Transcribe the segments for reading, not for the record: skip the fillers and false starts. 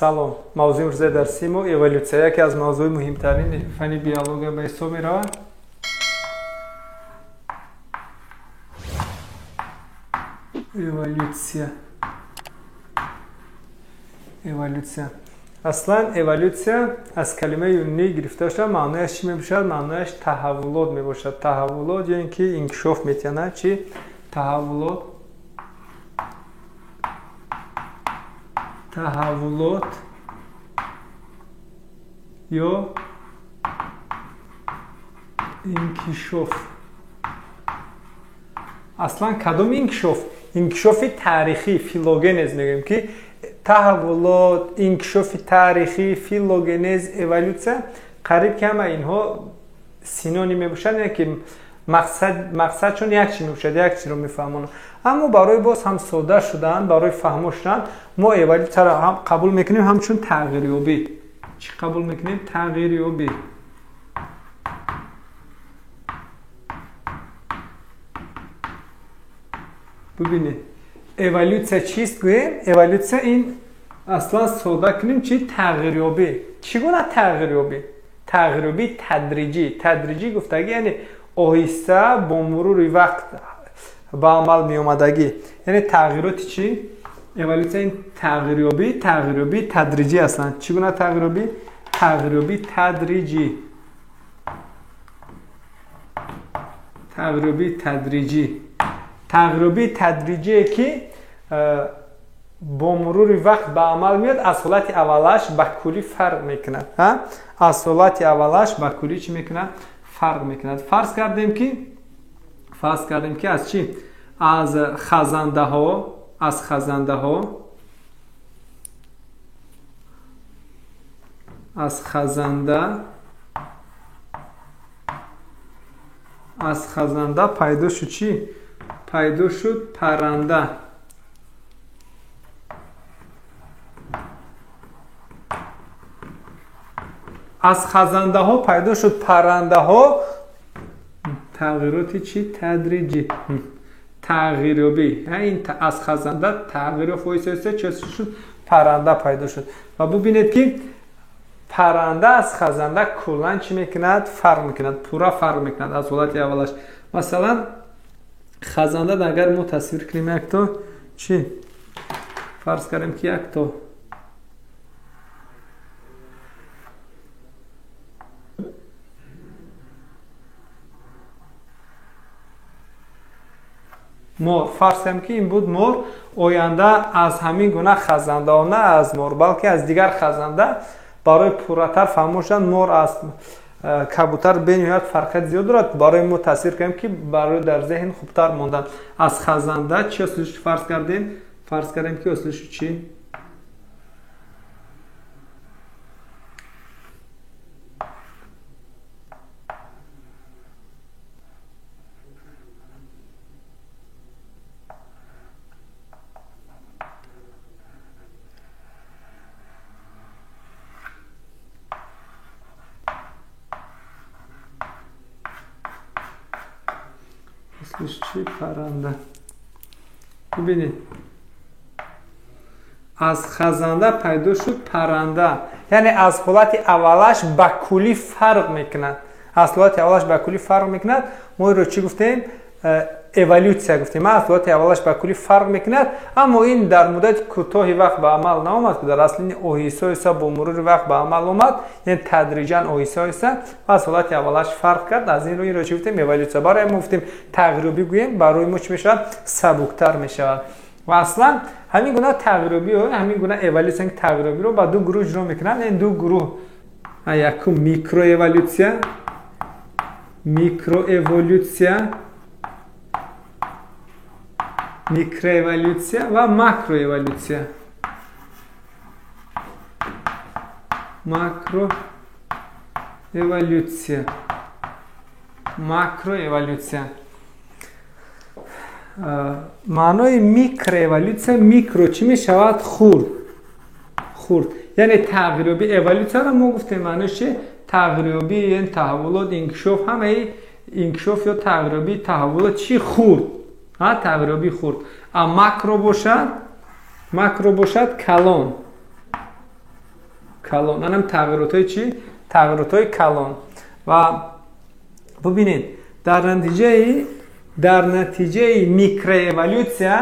салом. Мавзӯи имрӯзаи дарси мо эволюция, яке аз мавзӯи муҳимтарини фанни биология ба ҳисоб меравад. Эволюция. Аслан эволюция аз калимаи юнонӣ гирифта шуда маънояш чӣ мебошад? Маънояш таҳаввулот мебошад. Таҳаввулот яъне ки инкишоф метиянад. Чӣ? Таҳаввулот. Таҳаввулот ё инкишоф. Аслан кадом инкишоф? Инкишофи таърихӣ, филогенез мегӯем ки таҳаввулот, инкишофи таърихӣ, филогенез, эволюция қариб ки ҳама инҳо синоним мебошад, яке ки мақсадшон як чӣ мебошад, як чиро мефаҳмонанд. аммо барои боз ҳам сода шудан, барои фаҳмо шудан мо эволюцияро ҳам қабул мекунем ҳамчун тағйирёбӣ. чӣ қабул мекунем? Тағйирёбӣ. бубинед, эволюция чист гӯем? Эволюция ин аслан сода кунем чӣ? Тағйирёбӣ. чӣ гуна тағйирёбӣ? Тағйирёбӣ тадриҷӣ. Тадриҷӣ гуфтагӣ яъне оҳиста бо мурури вақт ба амал меомадагӣ. яъне тағйироти чӣ? Эволюция ин тағйирёбӣ тадриҷӣ аслан. чӣ гуна тағйирёбӣ? Тағйирёбӣ тадриҷӣ. Тағйирёбӣ тадриҷӣ. тағйирёбӣ тадриҷие ки бо мурури вақт ба амал меояд, аз ҳолати аввалаш ба куллӣ фарқ мекунад. аз ҳолати аввалаш ба куллӣ чӣ мекунад? Фарқ мекунад. фарз кардем ки аз чӣ? аз хазандаҳо аз хазанда пайдо шуд чӣ? пайдо шуд парранда. аз хазандаҳо пайдо шуд паррандаҳо. тағйироти чӣ? Тадриҷӣ. тағйирёбӣ. ин аз хазанда тағйир ёфт, оҳиста чӣ шуд? Парранда пайдо шуд. ва бубинед ки парранда аз хазанда куллан чӣ мекунад? Фарқ мекунад. пурра фарқ мекунад аз ҳолати аввалаш. масалан хазанда агар мо тасвир кунем якто чӣ? фарз кардем ки якто мор, фарз кардем ки ин буд мор, оянда аз ҳамин гуна хазандаҳо, на аз мор балки аз дигар хазанда барои пурратар фаҳмо шудан мор аз кабутар бениҳоят фарқияти зиёд дорад. барои мо тасвир кардем ки барои дар зеҳн хубтар мондан. аз хазанда чӣ ҳосил шуд? фарз кардем ки ҳосил шуд чӣ? парранда. бубинед, аз хазанда пайдо шуд парранда, яъне аз ҳолати аввалаш ба куллӣ фарқ мекунад. аз ҳолати аввалаш ба куллӣ фарқ мекунад. мо инро чӣ гуфтем? эволюция гуфтем. аз ҳолати аввалаш ба куллӣ фарқ мекунад, аммо ин дар муддати кӯтоҳи вақт ба амал наомад, дар асли оҳиста бо мурури вақт ба амал омад, яъне тадриҷан оҳиста аз ҳолати аввалаш фарқ кард. аз инро чӣ гуфтем? Эволюция. барои мо гуфтем тағйирёбӣ гӯем, барои мо чӣ мешавад? Сабуктар мешавад. ва аслан ҳамин гуна тағйирёбиро, ҳамин гуна эволюцияи тағйирёбиро ба ду гурӯҳ ҷудо мекунанд. ин ду гурӯҳ, якум микроэволюция ва макроэволюция. макроэволюция. маънои микроэволюция, микро чӣ мешавад? хурд. яъне тағйирёбӣ. эволюцияро мо гуфтем маъноиш чӣ? тағйирёбӣ, яъне таҳаввулот, инкишоф. ҳамаи инкишоф ё тағйирёбӣ, таҳаввулот чӣ? Хурд. тағйирёбӣ хурд. макро бошад калон. کلان. اینم تغییرات های چی؟ تغییرات های کلان. و ببینید در نتیجه میکرو اِوولوسیا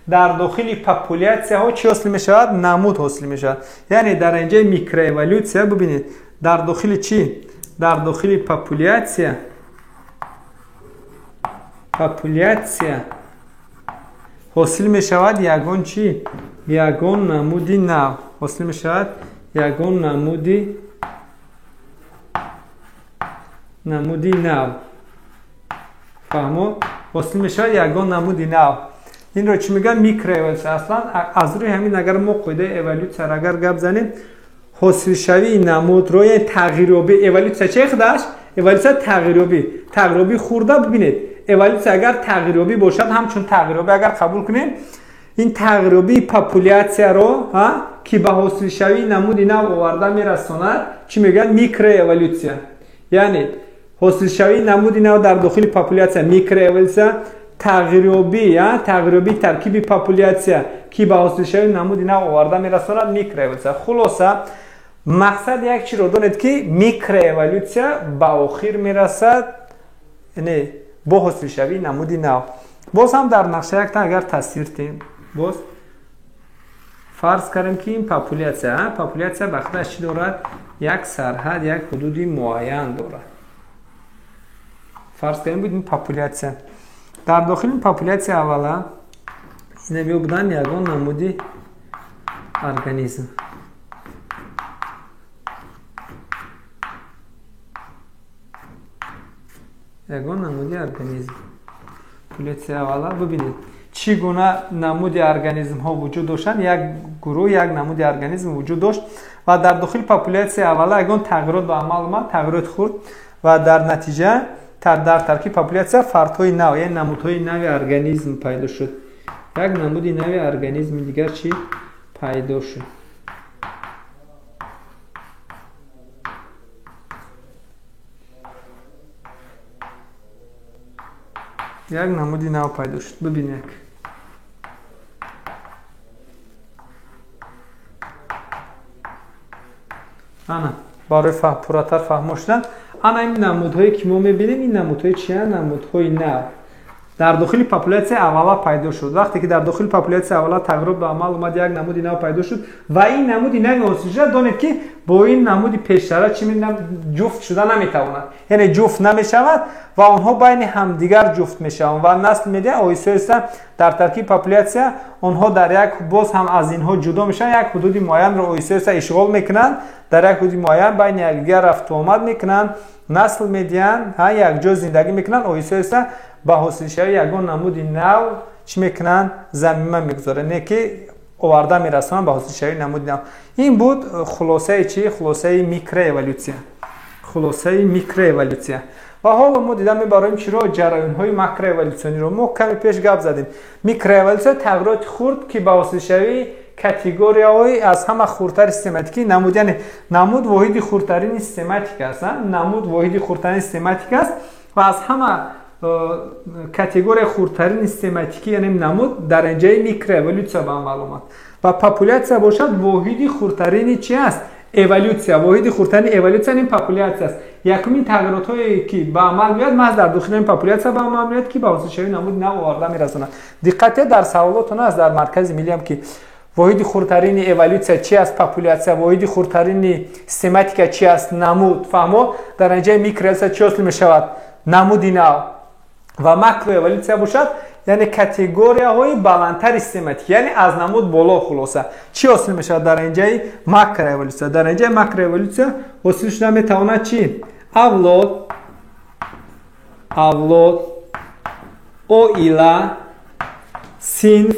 در داخل پاپولیاسیا ها چی حاصل می شود؟ نمود حاصل می شود. یعنی در اینجا میکرو اِوولوسیا ببینید در داخل چی؟ در داخل پاپولیاسیا حاصل می شود یگان چی؟ یگان نمودی نو. حاصل می شود یگان نمودی نو. فهمو؟ حاصل می شود یگان نمودی نو. این رو چی میگن؟ میکرو اِوولوسیا. اصلا از روی همین اگر ما قاعده اِوولوسیا اگر گپ زنیم حاصل شوی نمود روی تغییریابی اِوولوسیا چه خودش؟ اِوولوسیا تغییریابی خورده. ببینید اِوولوسیا اگر تغییریابی باشد همچون تغییریابی اگر قبول کنیم این تغییریابی پاپولیاسیا رو که به حاصل شوی نمود نو آورده میرساند چی میگن؟ میکرو اِوولوسیا. یعنی حاصل شوی نمود نو در داخل پاپولیاسیا میکرو اِوولوسیا. تغییریابی ترکیب پاپولیاسیا که به حاصل شوی نمود نو آورده میرساند میکرو اِوولوسیا. خلاصه مقصد یک چی رو دانید که میکرو اِوولوسیا به آخر میرسد یعنی با حاصل شوی نمودی نو. باز هم در نقشه یک تا اگر تصویر تیم باز فرض کردیم که این پاپولیاسیا به خودش چی دارد؟ یک سرحد، یک حدودی معین دارد. فرض کردیم بود این پاپولیاسیا در داخل این پاپولیاسیا اولا اینمی بودن یگان نمودی ارگانیسم. یگان نمودی ارگانیسم پاپولیاسیا اولا. ببینید چگونه نمود ارگانیسم ها وجود داشتن. یک گروه یک نمود ارگانیسم وجود داشت و در داخل پاپولیاسیا اولا یگان تغییرات به عمل آمد، تغییرات خورد و در نتیجه در ترکیب پاپولیاسیا فرد نو یعنی نمودهای نو ارگانیسم پیدا شد. یک نمود نو ارگانیسم دیگر چی پیدا شد؟ یک نمودی نو پیدا شد. ببینید انا برای پورتر فهم شدن این نمودهایی که ما میبینیم این نمودهای چی هستند؟ نمودهای نو در داخل پاپولیاسیا اولا پیدا شد. وقتی که در داخل پاپولیاسیا اولا تغییر به عمل اومد یک نمودی نو پیدا شد و این نمودی نو حاصل شد. دانید که با این نمودی پیشتر چی می‌بینیم؟ جفت شدن نمیتواند، یعنی جفت نمیشود و آنها بین همدیگر جفت میشوند و نسل میده آیسا در ترکیب پاپولیاسیا آنها در یک باز هم از اینها جدا میشن، یک حدودی معین رو آیسا اشغال میکنند، در یک حدودی معین بین یکدیگر رفت و آمد میکنند، نسل میدین، یک جا زندگی میکنند. آیسا با حاصل شوی یگان نمودی نو چی میکنن؟ زمینه میگذاره نه که آورده میرسونن به حاصل شوی نمود نو. این بود خلاصه چی؟ خلاصه میکرو اِوولوسیا. خلاصه میکرو اِوولوسیا. و حالا ما دیدم میبریم چی رو؟ جریان های ماکرو اِوولوسیونی رو. ما کمی پیش گپ زدیم. میکرو اِوولوسیا تغییرات خرد که به حاصل شوی کاتگوری های از همه خردتر سیستماتیکی نمود، یعنی نمود واحدی خردترین سیستماتیک است. نمود واحدی خردترین سیستماتیک است و از همه کاتگوری خردترین سیستماتیکی یعنی نمود در اینجا میکرو اِوولوسیا به معلومات و پاپولیاسیا باشد واحدی خردترین چی است؟ اِوولوسیا. واحدی خردترین اِوولوسیا این پاپولیاسیا است. یکمین تغییرات هایی که به عمل میاد محض در داخل این پاپولیاسیا به عمل میاد که به حاصل شوی نمود نو آورده میرسونه. دقت در سوالاتون است در مرکز ملی هم که واحدی خردترین اِوولوسیا چی است؟ پاپولیاسیا. واحدی خردترین سیستماتیک چی است؟ نمود. فهمو؟ در اینجا میکرو اِوولوسیا چی حاصل میشود؟ نمودی نو. و ماکرو اِوولوسیا باشد یعنی کاتگوری های بلندتر سیستماتیک یعنی از نمود بالا. خلاصه چی حاصل میشود در اینجا؟ ماکرو اِوولوسیا. در اینجا ماکرو اِوولوسیا حاصل شده میتواند چی؟ اولاد اویلا صنف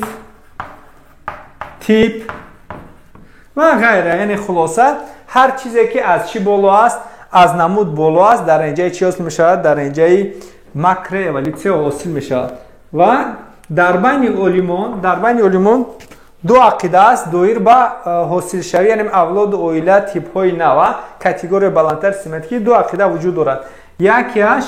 تیپ و غیره. یعنی خلاصه هر چیزی که از چی بالا است؟ از نمود بالا است. در اینجا چی حاصل میشود؟ در اینجا ماکرو اِوولوسیا حاصل میشود. و در بین علومان دو عقیده است دایر به حاصل شوی یعنی اولاد اویلا تیپ های نو کاتگوری بلندتر سیستماتیکی دو عقیده وجود دارد. یکیش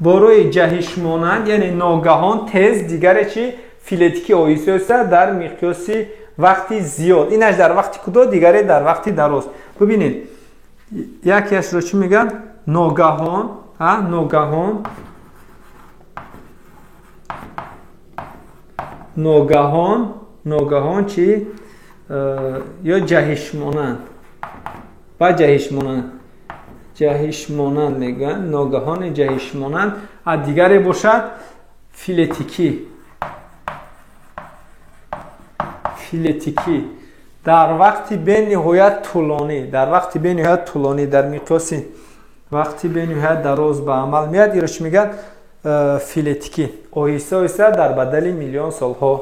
برای جهش مانند یعنی ناگهان تیز، دیگر چی؟ فیلتیکی آیسا در مقیاس вақти зиёд. Инаш дар вақти кудо, дигаре дар вақти дароз. бубинед, якеашро чӣ мегӯянд? Ногаҳон, ногаҳон, ногаҳон, ногаҳон чӣ? ё ҷаҳишмонанд ва ҷаҳишмонанд, ҷаҳишмонанд мегӯянд, ногаҳони ҷаҳишмонанд. дигаре бошад филетикӣ, филетикӣ дар вақти бениҳоят тӯлонӣ, дар вақти бениҳоят тӯлонӣ, дар миқёси вақти бениҳоят дароз ба амал меяд. иро чӣ мегӯянд? филетикӣ. оҳиста оҳиста дар бадали миллион солҳо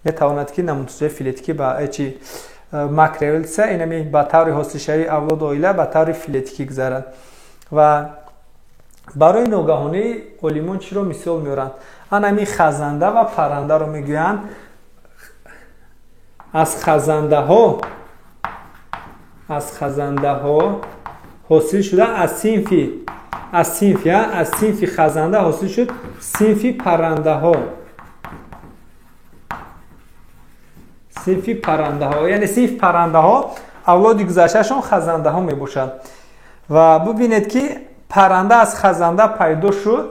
метавонад ки намудҳои филетикӣ ба чи макроэволюсия инами ба таври ҳосилшавии авлоду оила ба таври филетикӣ гузарад. ва барои ногаҳонӣ олимон чиро мисол меоранд? анами хазанда ва паррандаро мегӯянд. аз хазандаҳо ҳосил шуда аз синфи хазанда ҳосил шуд синфи паррандаҳо. синфи паррандаҳо, яъне синфи паррандаҳо авлоди гузаштаашон хазандаҳо мебошанд. ва бубинед ки парранда аз хазанда пайдо шуд,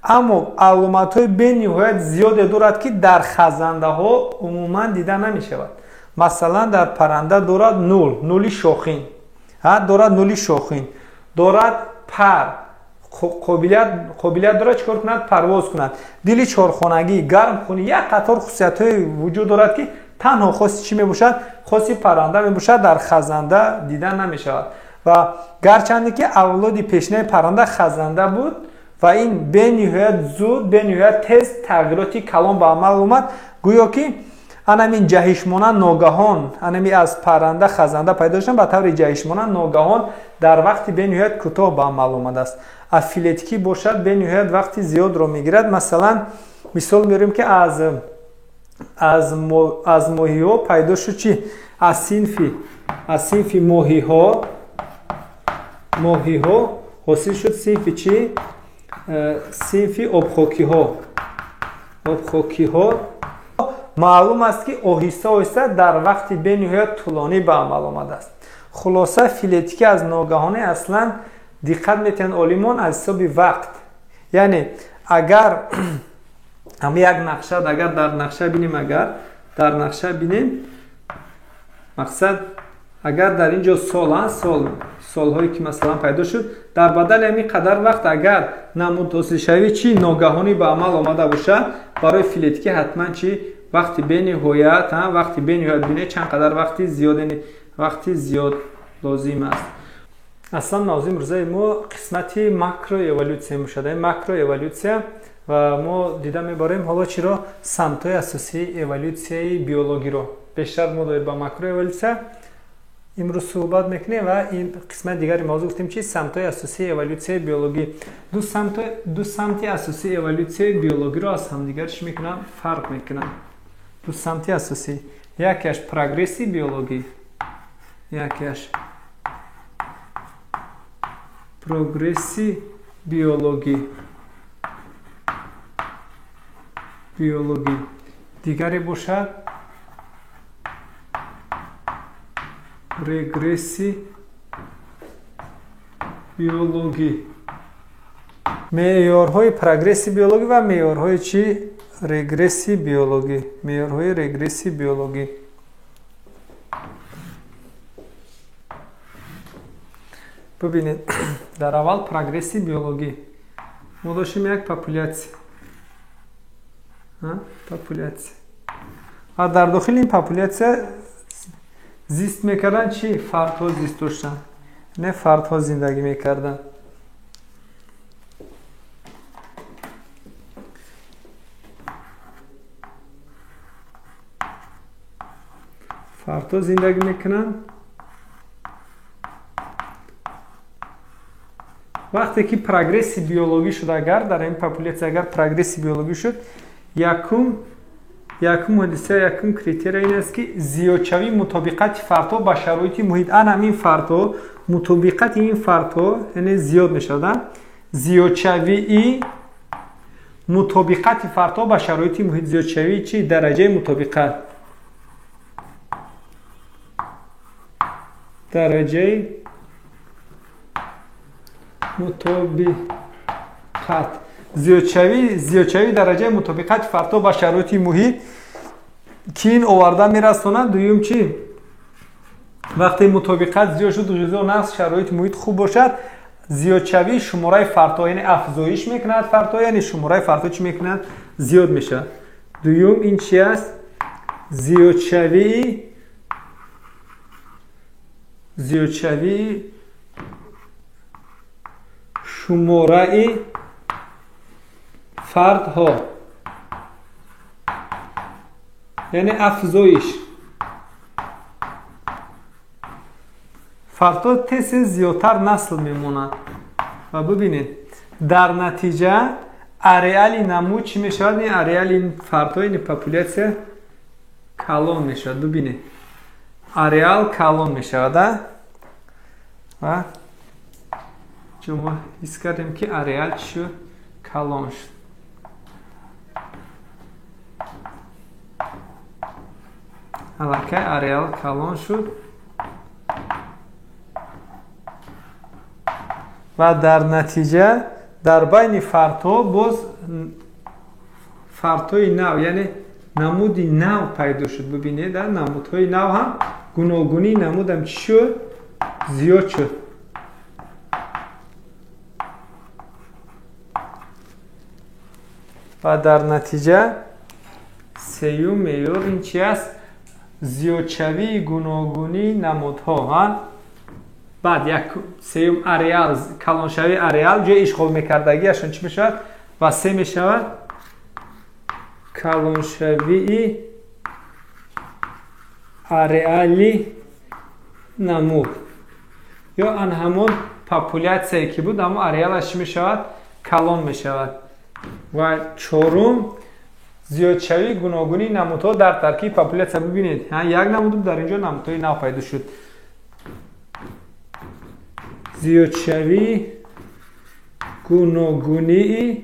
аммо аломатҳои бениҳоят зиёде дорад ки дар хазандаҳо умуман дида намешавад. масалан дар парранда дорад нули шохин, дорад нули шохин, дорад пар, қобилият дорад чикор кунад? Парвоз кунад. дили чорхонагӣ, гармхунӣ, як қатор хусусиятҳои вуҷуд дорад ки танҳо хоси чӣ мебошад? хоси парранда мебошад, дар хазанда дида намешавад. ва гарчанде ки авлоди пешнаи парранда хазанда буд ва ин бениҳоят зуд, бениҳоят тез тағйироти калон ба амал омад, гӯё ки анамин ҷаҳишмонанд ногаҳон, анами аз парранда хазанда пайдо шуданд, ба таври ҷаҳишмонанд ногаҳон дар вақти бениҳоят кӯтоҳ ба амал омадааст. аз филетикӣ бошад бениҳоят вақти зиёдро мегирад. масалан мисол меорем ки аз моҳиҳо пайдо шуд чӣ? аз синфи моҳиҳо ҳосил шуд синфи чӣ? синфи обхокиҳо. маълум аст ки оҳиста оҳиста дар вақти бениҳоят тӯлонӣ ба амал омадааст. хулоса филетикӣ аз ногаҳонӣ аслан диққат метиҳанд олимон аз ҳисоби вақт. яъне агар як нақша, агар дар нақша бинем, мақсад агар дар инҷо солҳое ки масалан пайдо шуд, дар бадали ҳамин қадар вақт агар намудҳосилшавӣ чи ногаҳонӣ ба амал омада бошад, барои филетикӣ ҳатман чи вақти бениҳоят бинед чанд қадар вақти зиёд лозим аст. аслан назим рӯзаи мо қисмати макроэволюсия мешад. макроэволюсия ва мо дида мебарем ҳоло чиро самтҳои асосии эволюсияи биологиро бештар мо доир ба макроэволюсия имрӯз суҳбат мекунем ва ин қисмати дигари мавзӯъ гуфтем чи самтҳои асосии эволюсияи биологӣ. ду самти асосии эволюсияи биологиро аз ҳамдигар чӣ мекунанд? фарқ мекунанд. ду самти асосӣ, якеаш прогресси биологӣ, якеаш прогресси биологӣ, дигаре бошад регресси биологӣ. меъёрҳои прогресси биологӣ ва меъёрҳои чӣ? регресси биологӣ. меъёрҳои регресси биологӣ. бубинед, дар аввал прогресси биологӣ. мо доштем як популясия. ва дар дохили ин популясия зист мекарданд чӣ? фардҳо зист доштанд, не фардҳо зиндагӣ мекарданд. фардҳо зиндагӣ мекунанд. вақте ки прогресси биологӣ шуд, агар дар ин популясия агар прогресси биологӣ шуд, якум ҳодиса, якум критерия ин аст ки зиёдшавии мутобиқати фардҳо ба шароити муҳит. ҳамин фардҳо, мутобиқати ин фардҳо яъне зиёд мешавад. зиёдшавии мутобиқати фардҳо ба шароити муҳит. зиёдшавии чӣ? дараҷаи мутобиқат. درجه مطابقت. زیادشوی درجه مطابقت فراتو با شرایط محیط که این آورده میرسونه. دوم چی؟ وقتی مطابقت زیاد شد غذا و نقص شرایط محیط خوب باشد، زیادشوی شماره فراتو یعنی افزایش میکند فراتو، یعنی شماره فراتو چی میکند؟ زیاد میشه. دوم این چی است؟ زیادشوی شماره فردها یعنی افزایش. فردها تیز زیادتر نسل میمونند و ببینید در نتیجه اریال نمو چی میشود؟ این اریال این فردها این پاپولیاسیا کلان میشود. ببینید اریال کلان میشود و چون ما حس کردیم که اریال چی شد؟ کلان شد. حالا که اریال کلان شد و در نتیجه در بین فردها باز فردهای نو یعنی نمودی نو پیدا شد. ببینید در نمودهای نو هم گوناگونی نمود هم چی شد؟ زیاد شد. و در نتیجه سیوم معیار این چی است؟ زیادشوی گوناگونی نمودها. بعد یک سیوم اریال کلانشوی اریال جای اشغال میکردگیشون چی میشود؟ و سه میشود کلانشوی اریالی نمود یا آن همون پاپولیاسیایی که بود اما اریالش میشود؟ کلان میشود. و چهارم زیادشوی گوناگونی نمودها در ترکیب پاپولیاسیا. ببینید یک نمود در اینجا نمودهای نو پیدا شد. زیادشوی گوناگونی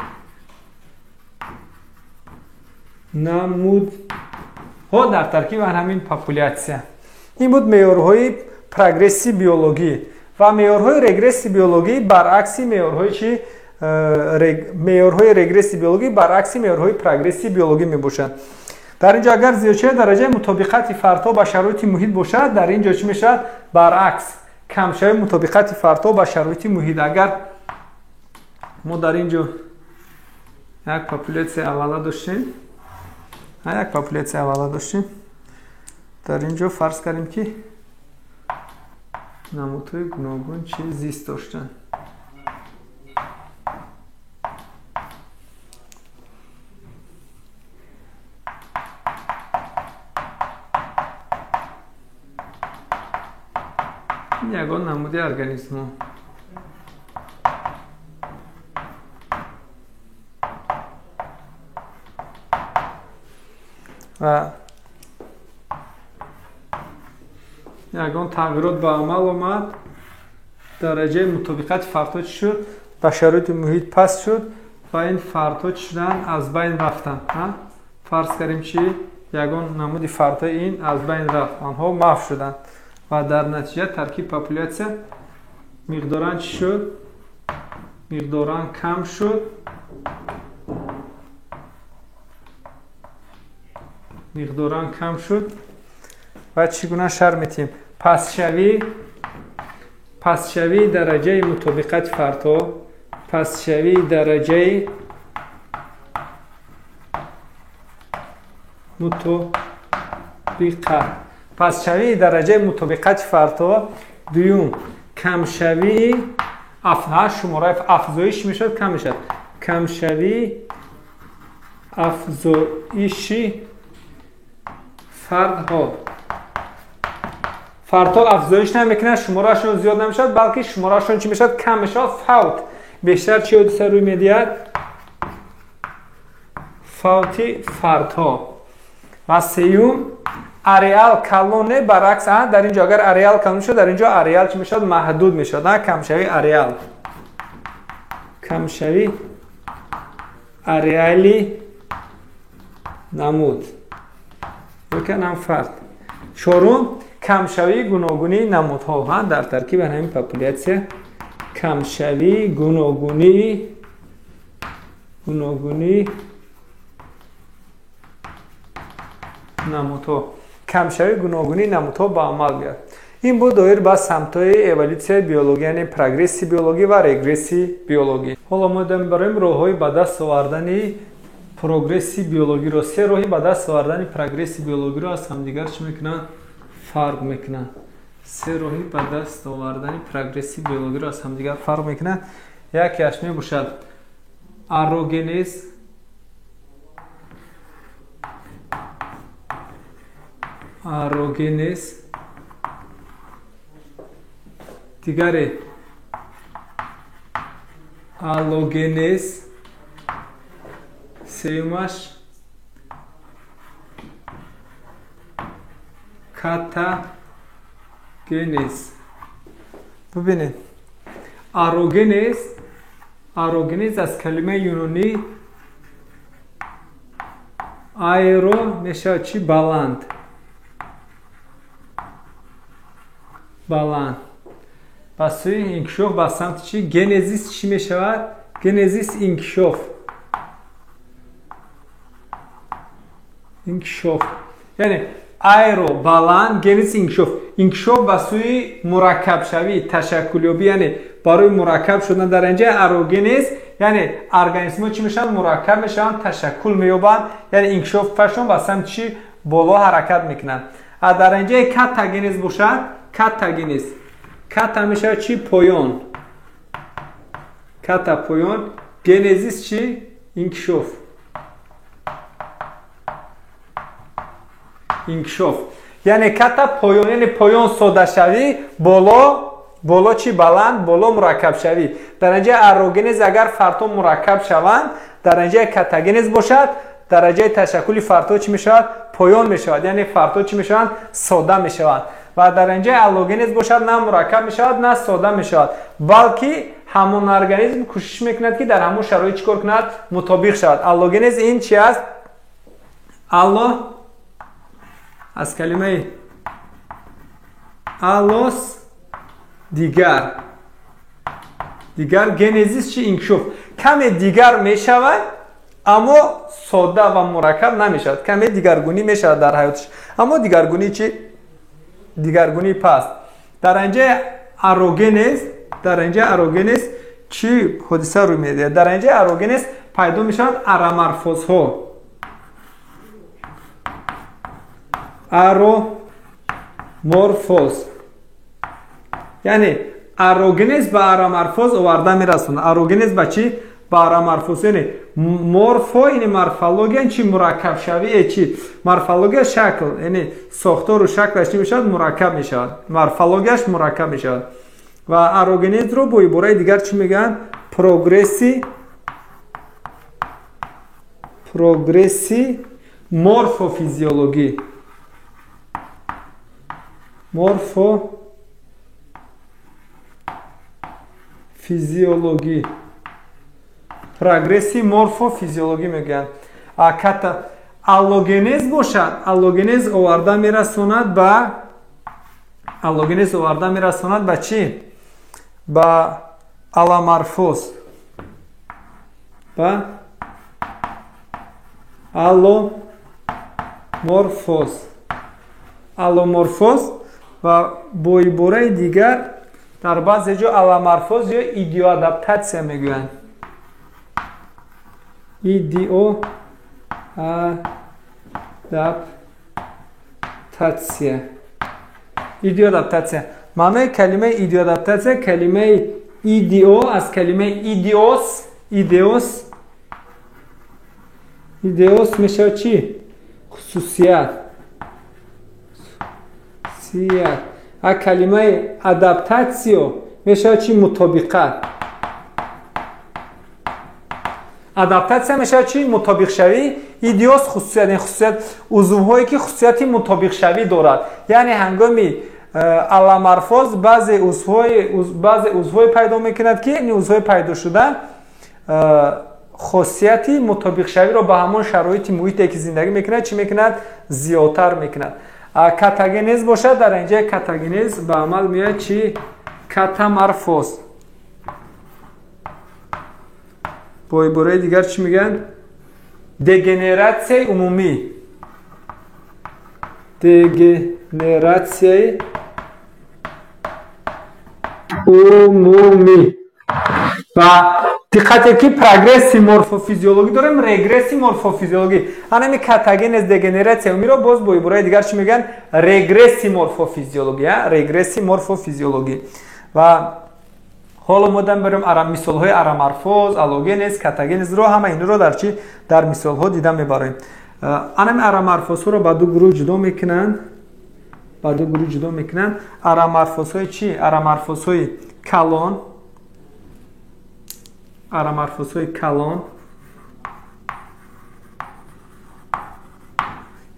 نمودها در ترکیب همین پاپولیاسیا. این بود معیارهای پروگرسی بیولوژی و معیارهای رگرسی بیولوژی برعکس معیارهای چی؟ معیارهای رگرسی بیولوژی برعکس معیارهای پروگرسی بیولوژی میباشند. در اینجا اگر زیادشوی درجه مطابقت فردها با شرایط محیط باشد، در اینجا چی میشود؟ برعکس کمشوی مطابقت فردها با شرایط محیط. اگر ما در اینجا یک پاپولیاسیا اولا داشتیم، در اینجا فرض کردیم که نمودهای گوناگون چی زیست داشتن. یگان نمودی ارگانیسم و یگان تغییرات به عمل آمد، درجه مطابقت فردها چی شد؟ به شرایط محیط پست شد و این فردها چی شدن؟ از بین رفتن. فرض کردیم چی؟ یگان نمودی فردها این از بین رفت، آنها محو شدند و در نتیجه ترکیب پاپولیاسیا مقدارن چی شد؟ مقدارن کم شد و چگونه شرح میتیم؟ پسشوی درجه مطابقت فردها، پسشوی درجه مطابقت، پسشوی درجه مطابقت فردها. دوم کمشوی شماره افزایش میشد، کم میشد. کمشوی افزایشی فردها افزایش نمیکنه، شمارهشون زیاد نمیشد بلکه شمارهشون چی میشد؟ کم میشد. فوت بیشتر چی حادثه روی میدهد؟ فوتی فردها. و سیوم اریال کلونه برعکس. در اینجا اگر اریال کلون شد در اینجا اریال چی میشد؟ محدود میشد. نه کمشوی اریال، کمشوی اریالی نمود بکنم فرد. چهارم камшавии гуногунии намудҳо дар таркиби ҳамин популятсия камшавии гуногунии намудҳо камшавии гуногунии намудҳо ба амал биёяд. ин буд доир ба самтҳои эволюсияи биологӣ, яъне прогресси биологӣ ва регресси биологӣ. ҳоло мо дорем роҳҳои ба даст овардани прогресси биологиро, се роҳи ба даст овардани прогресси биологиро аз ҳамдигар чӣ мекунанд? Фарқ мекунанд. се роҳи ба даст овардани прогресси биологиро аз ҳамдигар фарқ мекунанд. якеаш мебошад арогенез, дигаре аллогенез, сеюмаш катагенез. бубинед, арогенез аз калимаи юнонӣ айро мешавад чӣ? баланд. ба сӯи инкишоф ба самти чӣ? генезис чӣ мешавад? генезис инкишоф. яъне айро баланд, генезис инкишоф. инкишоф ба сӯи мураккабшавӣ, ташаккулёбӣ, яъне барои мураккаб шудан дар инҷа арогенез, яъне организмҳо чӣ мешаванд? мураккаб мешаванд, ташаккул меёбанд, яъне инкишофашон ба самти чӣ? боло ҳаракат мекунанд. дар инҷаи катагенез бошад, ката мешавад чӣ? поён. ката поён, генезис чӣ? инкишоф. яъне ката поён, яъне поён содашавӣ, боло чӣ? баланд, боло мураккабшавӣ. дар инҷаи арогенез агар фартҳо мураккаб шаванд, дар инҷаи катагенез бошад, дараҷаи ташаккули фартҳо чӣ мешавад? поён мешавад, яъне фартҳо чӣ мешаванд? сода мешаванд. ва дар инҷаи аллогенез бошад, на мураккаб мешавад, на сода мешавад, балки ҳамон организм кӯшиш мекунад ки дар ҳамон шароит чӣ кор кунад? мутобиқ шавад. аллогенез ин чӣ аст? алло аз калимаи аллос, дигар. генезис чӣ? инкишоф. каме дигар мешавад, аммо сода ва мураккаб намешавад. каме дигаргунӣ мешавад дар ҳаётиш, аммо дигаргунӣ чӣ? дигаргунӣ паст. дар инҷаи арогенез чӣ ҳодиса рӯй медиҳад? дар инҷаи арогенез пайдо мешаванд араморфозҳо. ароморфоз, яъне арогенез ба араморфоз оварда мерасонад. арогенез ба чӣ? ба араморфоз. яъне морфо, яъне морфология чӣ? мураккабшавӣ. чӣ? морфология шакл, яъне сохтору шаклаш чӣ мешавад? мураккаб мешавад. морфологияш мураккаб мешавад. ва арогенезро бо ибораи дигар чӣ мегӯянд? прогресси морфофизиологӣ. прогресси морфофизиологӣ мегӯянд. аллогенез бошад, аллогенез оварда мерасонад ба чӣ? ба аламорфоз. ба алломорфоз. ва бо ибораи дигар дар баъзе ҷо аламорфоз ё идиоадаптатсия мегӯянд. идиоадаптатсия. маънои калимаи идиоадаптатсия калимаи идио аз калимаи идеос мешавад чӣ? хусусият. а калимаи адаптатсио мешавад чӣ? мутобиқат. адаптатсия мешавад чӣ? мутобиқшавӣ. идиос хусусият, яъне хусусият, узвҳое ки хусусияти мутобиқшавӣ дорад. яъне ҳангоми аламорфоз баъзе узвҳое пайдо мекунад ки узвҳои пайдо шуда خاصیتی مطابق شوی را به همون شرایط محیطی که زندگی میکنه چی میکند؟ زیادتر میکند. کاتاگنز باشد در اینجا کاتاگنز به عمل میاد چی؟ کاتامورفوز. با عبارت دیگر چی میگن؟ دگنراتسیای عمومی. دگنراتسیای عمومی. و دقت کی پروگرسی مورفوفیزیولوژی داریم، رگرسی مورفوفیزیولوژی. همین کاتاگنز دگنراتسیای عمومی رو باز با عبارت دیگر چی میگن؟ رگرسی مورفوفیزیولوژی. رگرسی مورفوفیزیولوژی. و حالا ما بریم مثال های ارامورفوز، آلوگنز، کاتاگنز رو همه این رو در چی در مثال ها دیدن میبریم. انم ارامورفوز رو با دو گروه جدا میکنن. ارامورفوز های چی؟ ارامورفوز های کالون.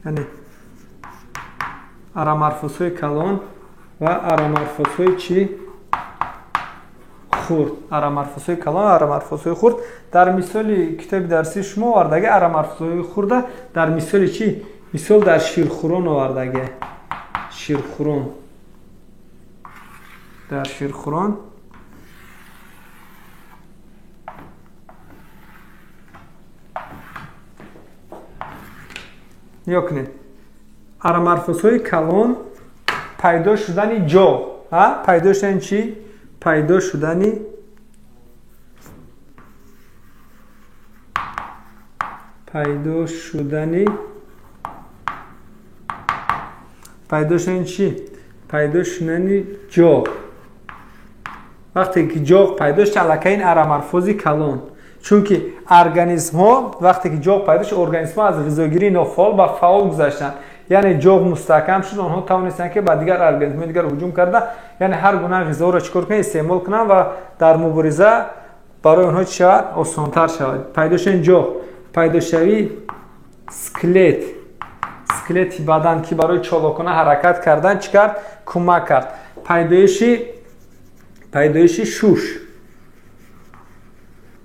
یعنی ارامورفوز های کالون و ارامورفوز های چی؟ خورد. ارامورفوزهای کلان، ارامورفوزهای خورد. در مثال کتاب درسی شما آوردگه ارامورفوزهای خورده در مثال چی؟ مثال در شیرخورون آوردگه. شیرخورون. در شیرخورون یا کنید ارامورفوزهای کلان پیدا شدن جو. پیدا شدن چی؟ پیدا شدن چی؟ پیدا شدن جو. وقتی که جو پیدا شد علاقه این ارامورفوزی کلان. چون که ارگانیسم ها وقتی که جو پیدا شد ارگانیسم ها از غذاگیری نافعال به فعال گذاشتن. یعنی جوغ مستحکم شد، آنها توانستند که با دیگر ارگانیسم دیگر هجوم کرده، یعنی هر گونه غذا را چیکار کنند؟ استعمال کنند و در مبارزه برای آنها چی شود؟ آسان‌تر شود. پیدا شدن جوغ، پیدا شوی اسکلت بدن که برای چالاکانه حرکت کردن چی کرد؟ کمک کرد. پیدایش شوش.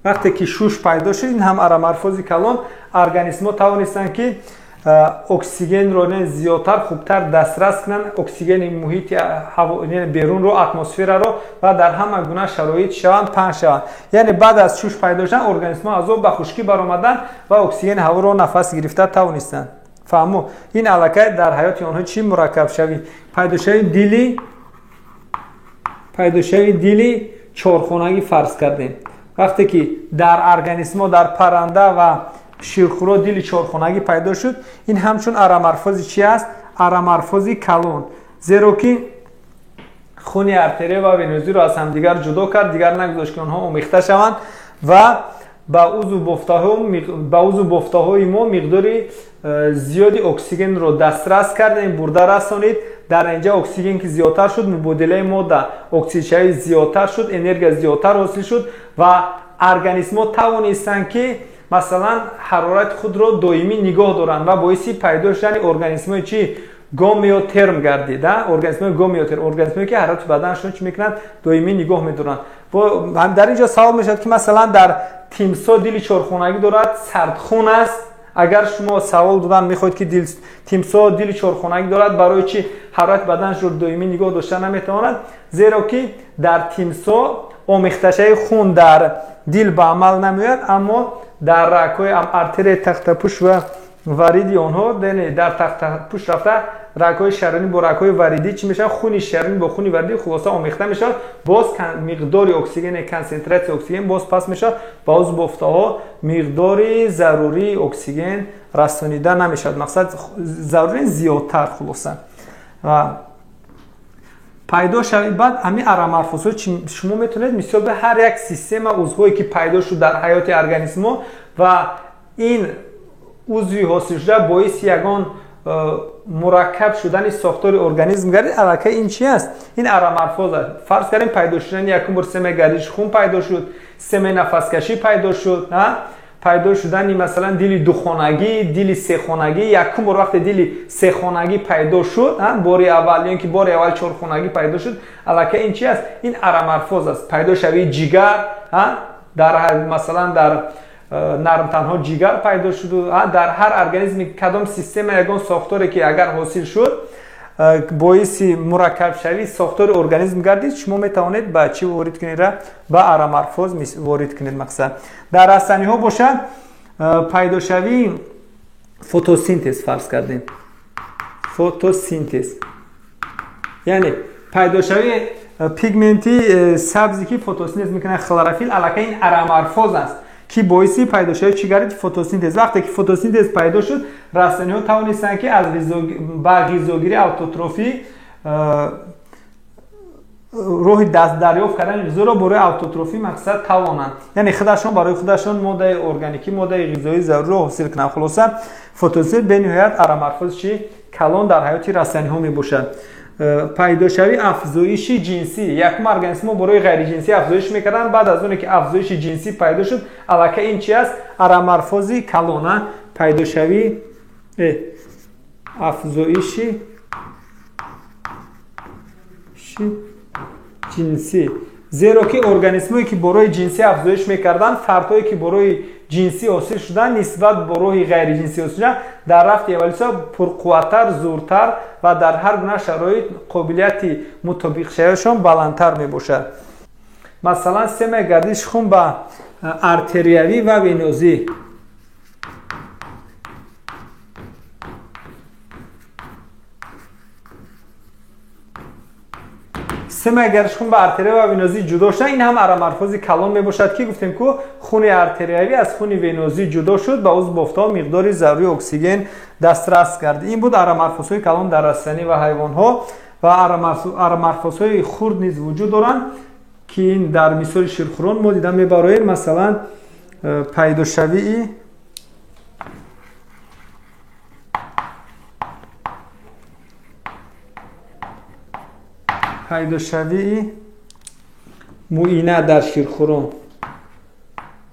وقتی که شوش پیدا شد این هم ارامورفوزی کلان ارگانیسم ها توانستند که اکسیژن رو زیادتر خوبتر دسترس کنن، اکسیژن محیط بیرون رو، اتمسفر رو و در همه گونه شرایط شوند پخش شوند. یعنی بعد از شوش پیدا شدن ارگانیسم ها از او به خشکی برآمدن و اکسیژن هوا رو نفس گرفته توانستند. فهمو این علاقه در حیات آنها چی مرکب شوی؟ پیدا شوی دیلی چهارخانگی فرض کردیم. وقتی که در ارگانیسم ها در پرنده و شیرخورا دیلی چهارخانگی پیدا شد، این همچون ارامورفوزی چی است؟ ارامورفوزی کلون. زیرا که خون ارتری و ونوزی رو از هم دیگر جدا کرد، دیگر نگذاشت که آنها آمیخته شوند و با عضو بافته ما مقداری زیادی اکسیژن رو دسترس کرد، این برده رسانید. در اینجا اکسیژن که زیادتر شد، مبادله ماده اکسیژن زیادتر شد، انرژی زیادتر حاصل شد و ارگانیسم ها توانستند که مثلا حرارت خود رو دائمی نگاه دارن و باعث پیدا شدن ارگانیسم چی؟ گامیوترم گردید. ارگانیسم ارگانیسمی که حرارت بدنشون چی میکنن؟ دائمی نگاه میدارن. و در اینجا سوال میشد که مثلا در تیمسا دیلی چهارخانگی دارد، سردخون است. اگر شما سوال دادن میخواید که تیمسا دیلی چهارخانگی دارد، برای چی حرارت بدنش رو دائمی نگاه داشتن نمیتواند؟ زیرا که در تیمسا آمیختشی خون در دل به عمل نمیاد، اما در رگ‌های ارتری تخت‌پوش و وریدی آنها در تخت‌پوش رفته رگ‌های شریانی با رگ‌های وریدی چی میشه؟ خون شریانی با خون وریدی خلاصه آمیخته میشه، باز مقدار اکسیژن کنسنتراسیون اکسیژن باز پس میشه، باز بافته‌ها مقدار ضروری اکسیژن رسانیده نمیشه. مقصد ضروری زیادتر خلاصه و پیدا شد. بعد همین ارامورفوزها شما میتونید مثال به هر یک سیستم عضوی که پیدا شد در حیات ارگانیسم و این عضوی حاصل شده باعث یگان مرکب شدن ساختار ارگانیسم گردید. علاقه این چی است؟ این ارامورفوز است. فرض کردیم پیدا شدن یکم بر سیم گردش خون پیدا شد، سیم نفس کشی پیدا شد، پیدا شدن مثلا دیلی دو خانگی، دیلی سه خانگی، یکم بر وقت دیلی سه خانگی پیدا شد، باری اول یا که باری اول چهار خانگی پیدا شد. علاقه این چی است؟ این ارامورفوز است. پیدا شوی جگر، در مثلا در نرم تنها جگر پیدا شد. در هر ارگانیسمی کدام سیستم یگان ساختاری که اگر حاصل شد боиси мураккабшавии сохтори организм гардид, шумо метавонед ба чӣ ворид кунед? Ба арамарфоз ворид кунед. мақсад дар растаниҳо бошад пайдошавии фотосинтез фарз кардем. фотосинтез яъне пайдошавии пигменти сабзе ки фотосинтез мекунад, хлорофил, аллакай ин арамарфоз аст ки боиси пайдошавии чӣ гардид? Фотосинтез. вақте ки фотосинтез пайдо шуд, растаниҳо тавонистанд ки аз ба ғизогирӣ автотрофӣ роҳи дастдариёфт кардани ғизоро борои автотрофӣ мақсад тавонанд, яъне худашон барои худашон моддаи органикӣ, моддаи ғизоии заруриро ҳосил кунанд. хулоса фотосинтез бениҳоят арамарфози калон дар ҳаёти растаниҳо мебошад. пайдошавии афзоиши ҷинсӣ. якум организмҳо борои ғайриҷинсӣ афзоиш мекарданд. баъд аз оне ки афзоиши ҷинсӣ пайдо шуд, аллакай ин чи аст? арамарфози калона. пайдошавии афзоиши ҷинсӣ. зеро ки организмҳое ки борои ҷинсӣ афзоиш мекарданд, фардҳое ки борои ҷинсӣ ҳосил шуданд нисбат ба борои ғайриҷинсӣ ҳосил шуданд, дар рафти эволюсия пурқувваттар, зуртар ва дар ҳар гуна шароит қобилияти мутобиқшавиашон баландтар мебошад. масалан системаи гардиши хун ба артериявӣ ва венозӣ. системаи гардиши хун ба артерия ва венозӣ ҷудо шуда, ин ҳам арамарфози калон мебошад ки гуфтем ки хуни артериявӣ аз хуни венозӣ ҷудо шуд, ба узв бофтаҳо миқдори зарурии оксиген дастрас гардид. ин буд арамарфозҳои калон дар растанӣ ва ҳайвонҳо. ва арамарфозҳои хурд низ вуҷуд доранд ки ин дар мисоли ширхӯрон мо дида мебароем. масалан пайдошавии муина дар ширхӯрон.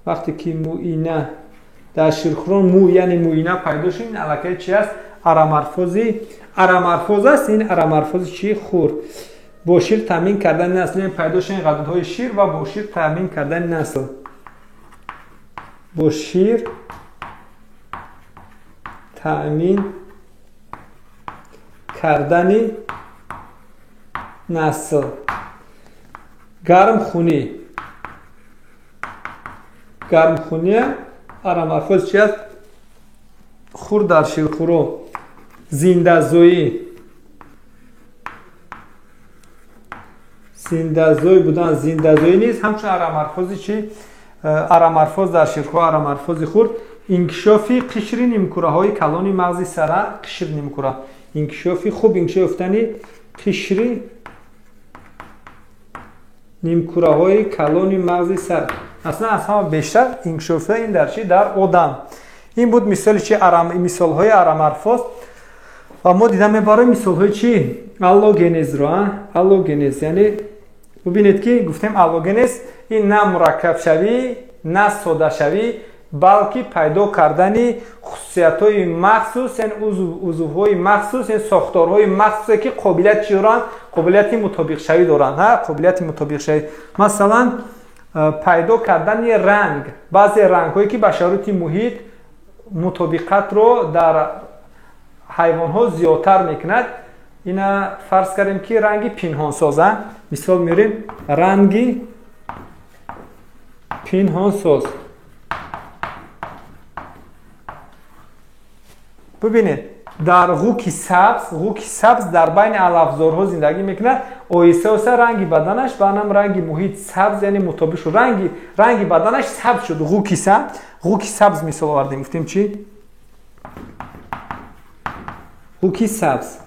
вақте ки муина дар ширхӯрон му яъне муина пайдо шуд, ин аллакай чи аст? арамарфоз аст. ин арамарфози чи? хурд. бо шир таъмин кардани насл, яъне пайдо шудани ғадудҳои шир ва бо шир таъмин кардани насл. бо шир таъмин кардани насл. гармхунӣ. гармхунӣ арамарфоз чи аст? хурд дар ширхӯрон. зиндазоӣ. зиндазоӣ будан. зиндазоӣ низ ҳамчун арамарфози чи? арамарфоз дар ширхӯрон, арамарфози хурд. инкишофи қишри нимкураҳои калони мағзи сара. қишр нимкура. инкишофи хуб инкишоф ёфтани қишри нимкураҳои калони мағзи сар. аслан аз ҳама бештар инкишофа ин дар чи? дар одам. ин буд мисоли чи? мисолҳои арамарфоз. ва мо дида мебароем мисолҳои чи? аллогенезро. аллогенез яъне бубинед ки гуфтем аллогенез ин на мураккабшавӣ, на содашавӣ, балки пайдо кардани хусусиятҳои махсус, яъне узвҳои махсус, яъне сохторҳои махсусе ки қобилияти чи доранд? қобилияти мутобиқшавӣ доранд. қобилияти мутобиқшавӣ. масалан пайдо кардани ранг. баъзе рангҳое ки ба шароити муҳит мутобиқатро дар ҳайвонҳо зиёдтар мекунад. ина фарз кардем ки ранги пинҳонсоз. мисол меорем ранги пинҳонсоз. бубинед дар ғуки сабз дар байни алафзорҳо зиндагӣ мекунад. оҳиста оҳиста ранги баданаш ба нам ранги муҳит сабз, яъне мутобиқ шуд. ранги баданаш сабз шуд. ғуки сабз мисол овардем. гуфтем чи? ғуки сабз.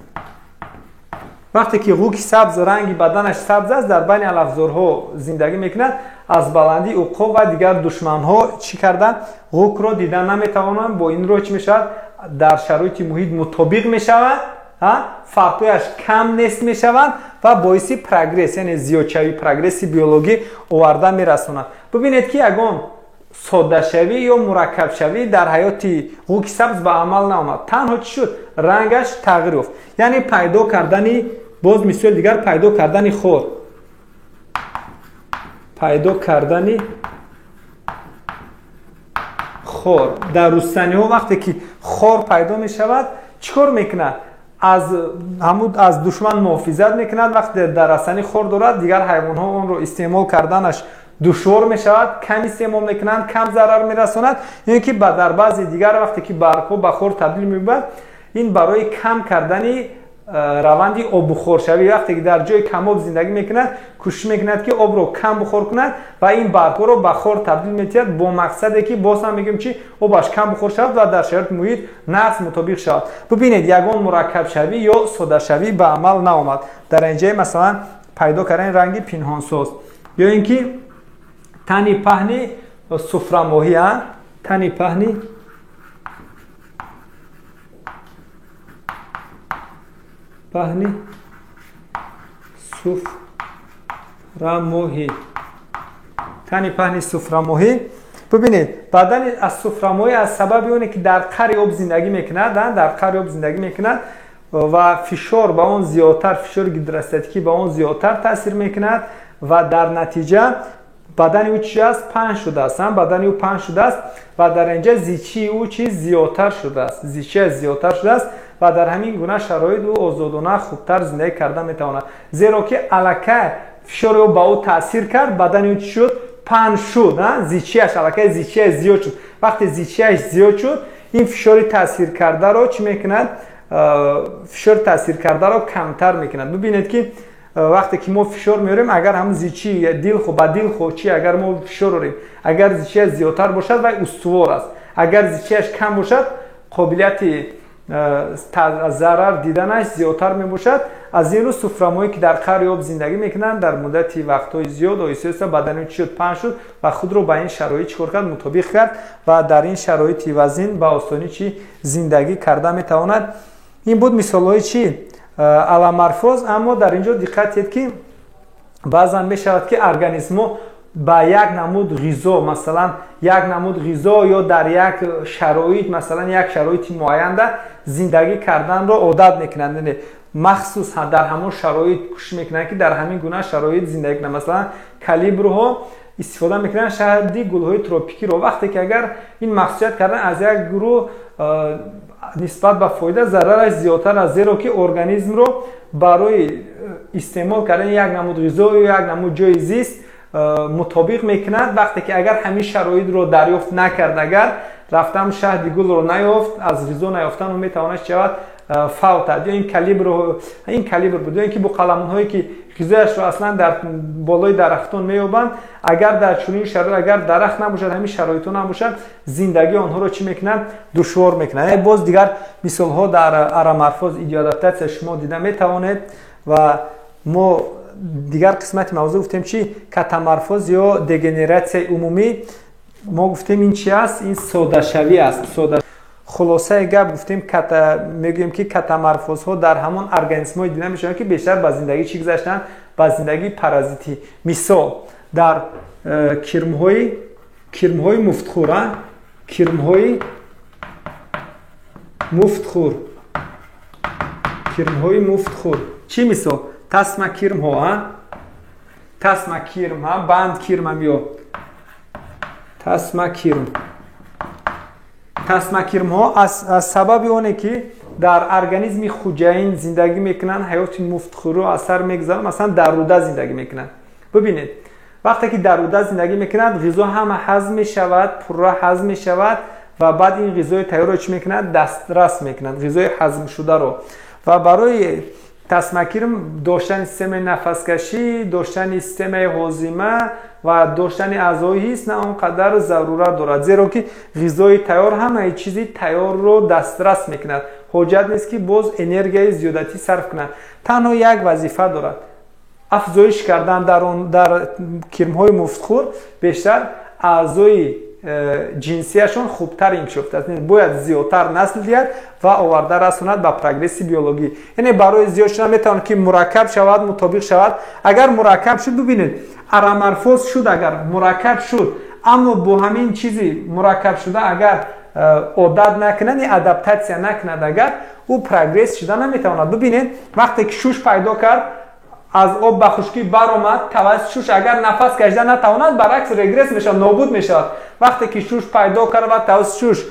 вақте ки ғуки сабз ранги баданаш сабз аст, дар байни алафзорҳо зиндагӣ мекунад. аз баландии уқоб ва дигар душманҳо чӣ карданд? ғукро дида наметавонанд. бо ин роҳ чӣ мешавад? дар шароити муҳит мутобиқ мешавад. фарқҳояш кам нест мешаванд ва боиси прогресс, яъне зиёдшавии прогресси биологӣ оварда мерасонад. бубинед ки ягон соддашавӣ ё мураккабшавӣ дар ҳаёти ғуки сабз ба амал наомад. танҳо чӣ шуд? рангаш тағйир ёфт. яъне пайдо кардани, боз мисоли дигар, пайдо кардани хор. пайдо кардани хор. дар рустаниҳо вақте ки хор пайдо мешавад, чӣ кор мекунад? از دشمن محافظت میکند. وقتی در رسانی خور دارد دیگر حیوان ها اون رو استعمال کردنش دشوار می شود، کم استعمال میکنند، کم ضرر میرساند. یعنی که در بعضی دیگر وقتی که برگ ها به خور تبدیل می‌شود، این برای کم کردن روند آب بخور شوی، وقتی که در جای کم آب زندگی میکند کوشش میکند که آب رو کم بخور کند و این برگ ها رو به خور تبدیل می‌کند با مقصدی که باز هم میگیم چی آبش کم بخور شود و در شرایط محیط نقص مطابق شود. ببینید یگان مرکب شوی یا ساده شوی به عمل نآمد. در اینجا مثلا پیدا کردن رنگی پنهان ساز یا اینکه تنی پهنی سفره ماهی، تنی پهنی سفره ماهی، تنی پهنی سفره ماهی. ببینید بدن از سفره ماهی از سبب اونه که در قعر آب زندگی میکند، در قعر آب زندگی میکند و فشار به اون زیادتر، فشار گیدراستاتیکی به اون زیادتر تاثیر میکند و در نتیجه بدن او چی است؟ پهن شده است. بدن او پهن شده است و در اینجا زیچی او چیز زیادتر شده است، زیچی زیادتر شده است و در همین گونه شرایط او آزادانه خوبتر زندگی کرده میتواند. زیرا که الکه فشار او به او تاثیر کرد، بدن او چی شد؟ پهن شد. زیچیش الکه زیچی زیاد شد. وقتی زیچیش زیاد شد، این فشار تاثیر کرده رو چی میکند؟ فشار تاثیر کرده رو کمتر میکند. ببینید که وقتی که ما فشار میاریم، اگر هم زیچی دل خو با دل خو چی اگر ما فشار داریم، اگر زیچی زیادتر باشد و استوار است، اگر زیچیش کم باشد قابلیت ضرر دیدنش زیادتر می باشد. از این رو سفره ماهی که در قعر آب زندگی میکنند در مدت وقت‌های زیاد آیسته بدن چی شد؟ پهن شد و خود رو با این شرایط چیکار کرد؟ مطابق کرد و در این شرایط وزین به آسانی چی زندگی کرده میتواند. این بود مثال‌های چی علام‌الفاظ. اما در اینجا دقت کنید که بعضا میشود که ارگانیسم با یک نمود غذا، مثلا یک نمود غذا یا در یک شرایط، مثلا یک شرایط معین در زندگی کردن را عادت میکنند، مخصوص در همون شرایط کوشش میکنند که در همین گونه شرایط زندگی کنند. مثلا کالیبر ها استفاده میکنن شهدی گل‌های تروپیکی رو. وقتی که اگر این مخصوصیت کردن از یک گروه نسبت به فایده ضررش زیادتر است، زیرا که ارگانیسم رو برای استعمال کردن یک نمود غذا یا یک نمود جای زیست مطابق میکند. وقتی که اگر همین شرایط رو دریافت نکرد، اگر رفتم شهد گل رو نیافت، از غذا نیافتن و میتواند شود فوت. یا این کالیبر بود، اینکه با قلمون هایی که غذایش رو اصلا در بالای درختان میابند، اگر در چنین شرایط اگر درخت نباشد، همین شرایط نباشد، زندگی آنها رو چی میکنند؟ دشوار میکنند. باز دیگر مثال ها در علام‌الفاظ ایدیادات شما دیده میتوانید و ما دیگر قسمت موضوع گفتیم چی؟ کتامورفوز یا دگنراسیون عمومی. ما گفتیم این چی است؟ این ساده شوی است. خلاصه گپ گفتیم میگیم که کتامورفوز ها در همون ارگانیسم های دیده میشن که بیشتر با زندگی چی گذاشتن؟ با زندگی پارازیتی. مثال در کرم های مفتخور، کرم های مفتخور چی مثال؟ تسمه کرم ها، بند کرم هم یا تسمه کرم ها از سبب اونه که در ارگانیسم خوجین زندگی میکنن، حیات مفتخور رو اثر میگذارن. مثلا در روده زندگی میکنن. ببینید وقتی که در روده زندگی میکنند، غذا هم هضم میشود، پرراه هضم میشود و بعد این غذای تیار رو چی میکنند؟ دسترس میکنند، غذای هضم شده رو. و برای تسمه کرم داشتن سیستم نفسکشی، داشتن سیستم هاضمه و داشتن اعضای حس نه اونقدر ضرورت دارد، زیرا که غذای تیار همه چیزی تیار رو دسترس میکند. حاجت نیست که باز انرژی زیادتی صرف کنند. تنها یک وظیفه دارد، افزایش کردن در کرم های مفتخور بیشتر اعضای جنسیشون خوبتر انکشاف است. باید زیادتر نسل دهد و آورده رساند به پروگرس بیولوژی. یعنی برای زیاد شدن میتواند که مرکب شود، مطابق شود. اگر مرکب شد، ببینید علام‌الفاظ شد، اگر مرکب شد اما با همین چیزی مرکب شده اگر عادت نکنند، ادپتاسیون نکند، اگر او پروگرس شدن نمیتواند. ببینید وقتی که شوش پیدا کرد، از آب به خشکی برآمد، توسط شوش اگر نفس کشیدن نتواند، برعکس رگرس میشه، نابود میشه. وقتی که شوش پیدا کرد و توسط شوش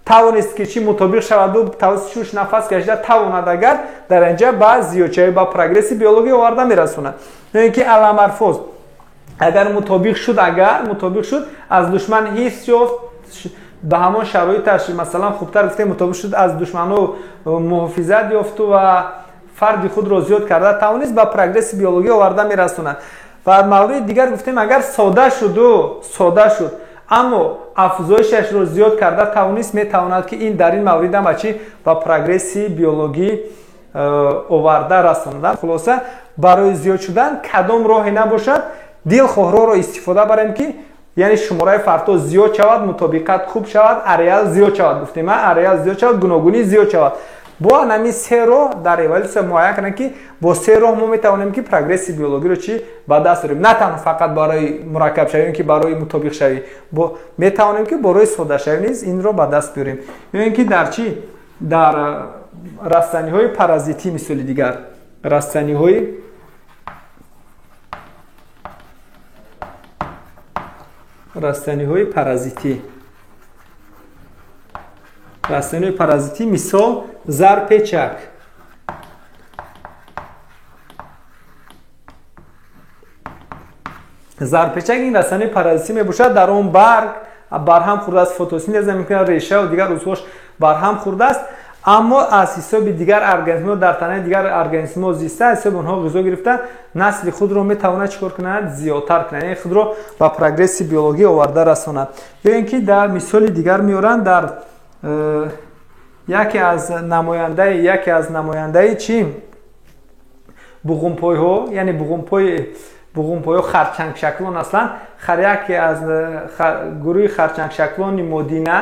тавонист ки чӣ мутобиқ шаваду тавассути шуш нафас кашида тавонад агар дар инҷа ба зиёдшавӣ ба прогресси биологӣ оварда мерасонад. ин ки аламарфоз агар мутобиқ шуд аз душман ҳифз ёфт ба ҳамон шароиташ масалан хубтар гуфтем мутобиқ шуд аз душманҳо муҳофизат ёфту ва фарди худро зиёд карда тавонист ба прогресси биологӣ оварда мерасонад. ва мавриди дигар гуфтем агар сода шуд аммо афзоишашро зиёд карда тавонист метавонад ки ин дар ин мавридам ба чӣ ба прогресси биологӣ оварда расонад. хулоса барои зиёд шудан кадом роҳе набошад дилхоҳроро истифода барем ки яъне шумораи фартҳо зиёд шавад, мутобиқат хуб шавад, ареал зиёд шавад. гуфтем ареал зиёд шавад, гуногунӣ зиёд шавад. бо анами се роҳ дар эволюсия муайян кунем ки бо се роҳ мо метавонем ки прогресси биологиро чӣ ба даст орем. на танҳо фақат барои мураккабшавӣ ки барои мутобиқшавӣ метавонем ки барои содашавӣ низ инро ба даст биёрем. ин ки дар чӣ дар растаниҳои паразитӣ мисоли дигар растаниҳои паразитӣ мисол зарпечак. зарпечак ин растаниҳои паразитӣ мебошад. дар он барҳам хӯрдааст, фотосинтеза мекунад, реша ва дигар узвош барҳам хӯрдааст, аммо аз ҳисоби дигар организмҳо дар танаи дигар организмҳо зиста, аз ҳисоби онҳо ғизо гирифта насли худро метавонад чикор кунад, зиёдтар кунад, яъне худро ба прогресси биологӣ оварда расонад. ё ин ки дар мисоли дигар меоранд дар яке аз намояндаи чӣ буғумпойҳо, яъне буғумпойҳо харчангшаклон ҳастанд. яке аз гурӯҳи харчангшаклони модина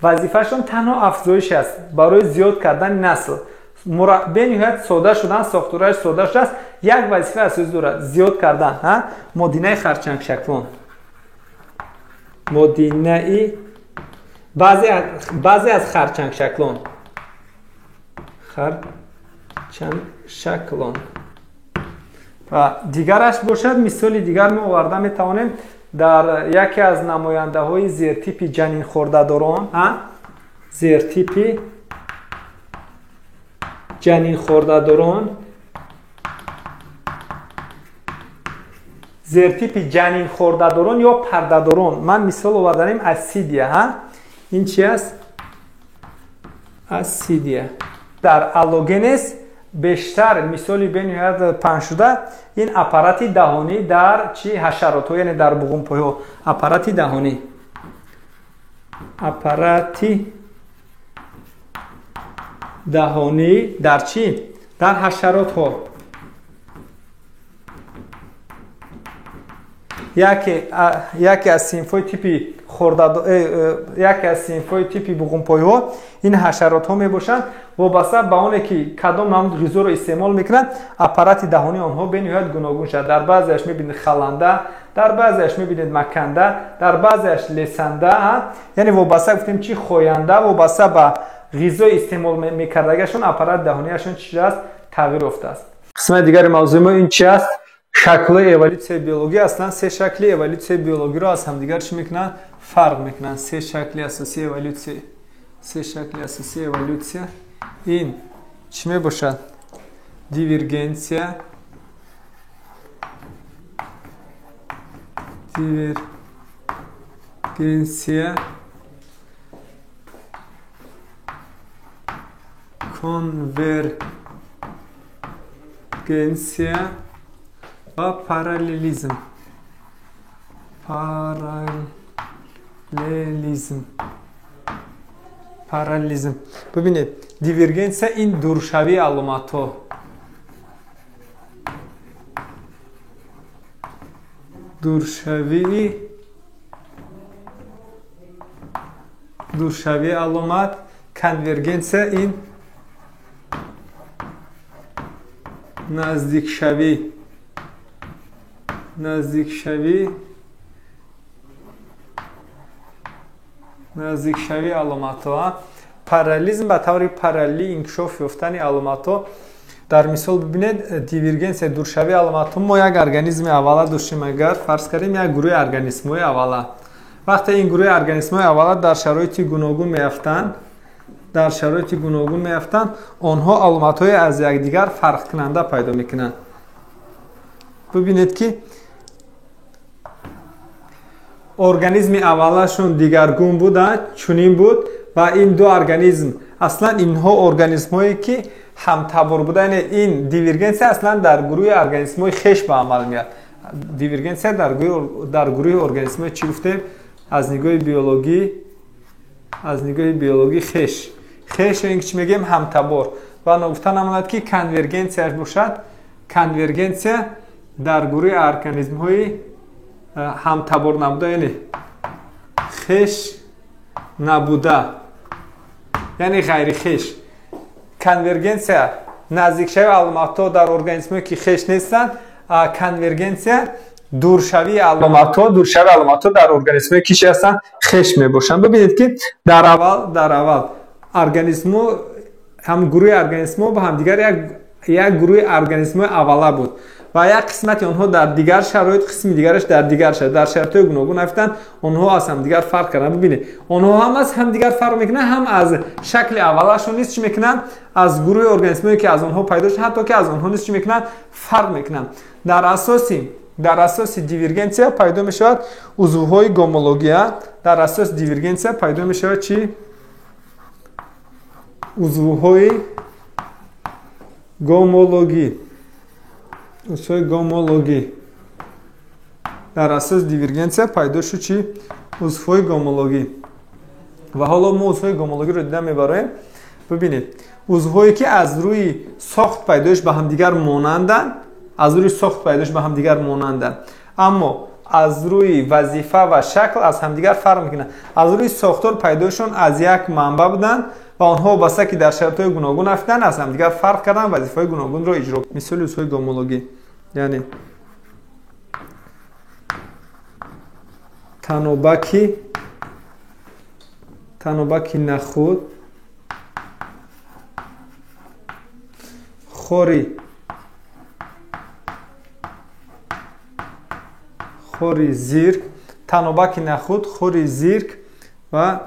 вазифашон танҳо афзоиш аст барои зиёд кардани насл. бениҳоят сода шудан, сохторааш сода шудааст, як вазифа асосӣ дорад зиёд кардан. модинаи харчангшаклон, баъзе аз харчангшаклон ва дигараш бошад. мисоли дигар мо оварда метавонем дар яке аз намояндаҳои зертипи ҷанинхӯрдадорон, зертипи ҷанинхӯрдадорон ё пардадорон. ман мисол оварданем асидия. ин чи аст? асидия. дар аллогенез бештар мисоли бениҳоят паҳншуда ин аппарати даҳонӣ дар чӣ ҳашаротҳо, яъне дар буғумпойҳо. аппарати даҳонӣ дар чӣ? дар ҳашаротҳо. яке аз синфҳои типи буғумпойҳо ин ҳашаротҳо мебошанд. вобаста ба оне ки кадом намуд ғизоро истеъмол мекунанд, аппарати даҳонии онҳо бениҳоят гуногун шад. дар баъзеаш мебинед халанда, дар баъзеаш мебинед маканда, дар баъзеаш лесанда, яъне вобаста гуфтем чӣ хоянда, вобаста ба ғизои истеъмол мекардагашон аппарати даҳонияшон чӣ шудааст? тағйир ёфтааст. қисмати дигари мавзӯи мо ин чи аст? шаклҳои эволюсияи биологӣ. аслан се шакли эволюсияи биологиро аз ҳамдигар чӣ мекунанд? фарқ мекунанд. се шакли асосии эволюсия ин чӣ мебошад? дивергенсия, конвергенсия ва параллелизм. Бибинед, дивергенсия ин дуршавии аломатҳо. дуршавии аломат. конвергенсия ин наздикшавии аломатҳо. параллелизм ба таври параллелӣ инкишоф ёфтани аломатҳо. дар мисол бибинед дивергенсия дуршавии аломатҳо. мо як организми аввала доштем, агар фарз кардем як гурӯҳи организмҳои аввала вақте ин гурӯҳи организмҳои аввала дар шароити гуногун меафтанд, онҳо аломатҳои аз якдигар фарқкунанда пайдо мекунанд. бубинед ки организми аввалашон дигаргун буданд, чунин буд ва ин ду организм аслан инҳо организмҳое ки ҳамтабор буданд. ин дивергенсия аслан дар гурӯҳи организмҳои хеш ба амал меояд. Дивергенсия дар гурӯҳи организмҳои чӣ гуфтем? Аз нигоҳи биологӣ хеш ин чӣ мегӯем? Ҳамтабор. ва гуфта намонад ки конвергенсияш бошад. Конвергенсия дар гурӯҳи организмҳои ҳамтабор набуда, яъне хеш набуда, яъне ғайрихеш. Конвергенсия наздикшавии аломатҳо дар организмҳое ки хеш нестанд. Конвергенсия дуршавии аломатҳо дар организмҳое ки чӣ ҳастанд? Хеш мебошанд. бибинед ки дар аввал организмҳо, ҳам гурӯҳи организмҳо ба ҳамдигар як гурӯҳи организмҳои аввала буд ва як қисмати онҳо дар дигар шароит, қисми дигараш дар дигар шароит, дар шароитҳои гуногун афтанд. онҳо аз ҳамдигар фарқ карданд. бибинед, онҳо ҳам аз ҳамдигар фарқ мекунанд, ҳам аз шакли аввалашон низ чӣ мекунанд? аз гурӯҳи организмҳое ки аз онҳо пайдо шуд, ҳатто ки аз онҳо низ чӣ мекунанд? Фарқ мекунанд. дар асоси дивергенсия пайдо мешавад узвҳои гомология. дар асоси дивергенсия пайдо мешавад чӣ? узвҳои гомологӣ. дар асоси дивергенсия пайдо шуд чӣ? узвҳои гомологӣ. ва ҳоло мо узвҳои гомологиро дида мебароем. бибинед, узвҳое ки аз рӯи сохт пайдоиш ба ҳамдигар монанданд, аммо аз рӯи вазифа ва шакл аз ҳамдигар фарқ мекунанд. аз рӯи сохтор пайдоишон аз як манба буданд ва онҳо вобаста ки дар шароитҳои гуногун афтанд, аз ҳамдигар фарқ карданд, вазифаҳои гуногунро иҷро. мисоли узвҳои гомологӣ, яъне танобаки нахуд, хори зирк, танобаки нахуд, хори зирк ва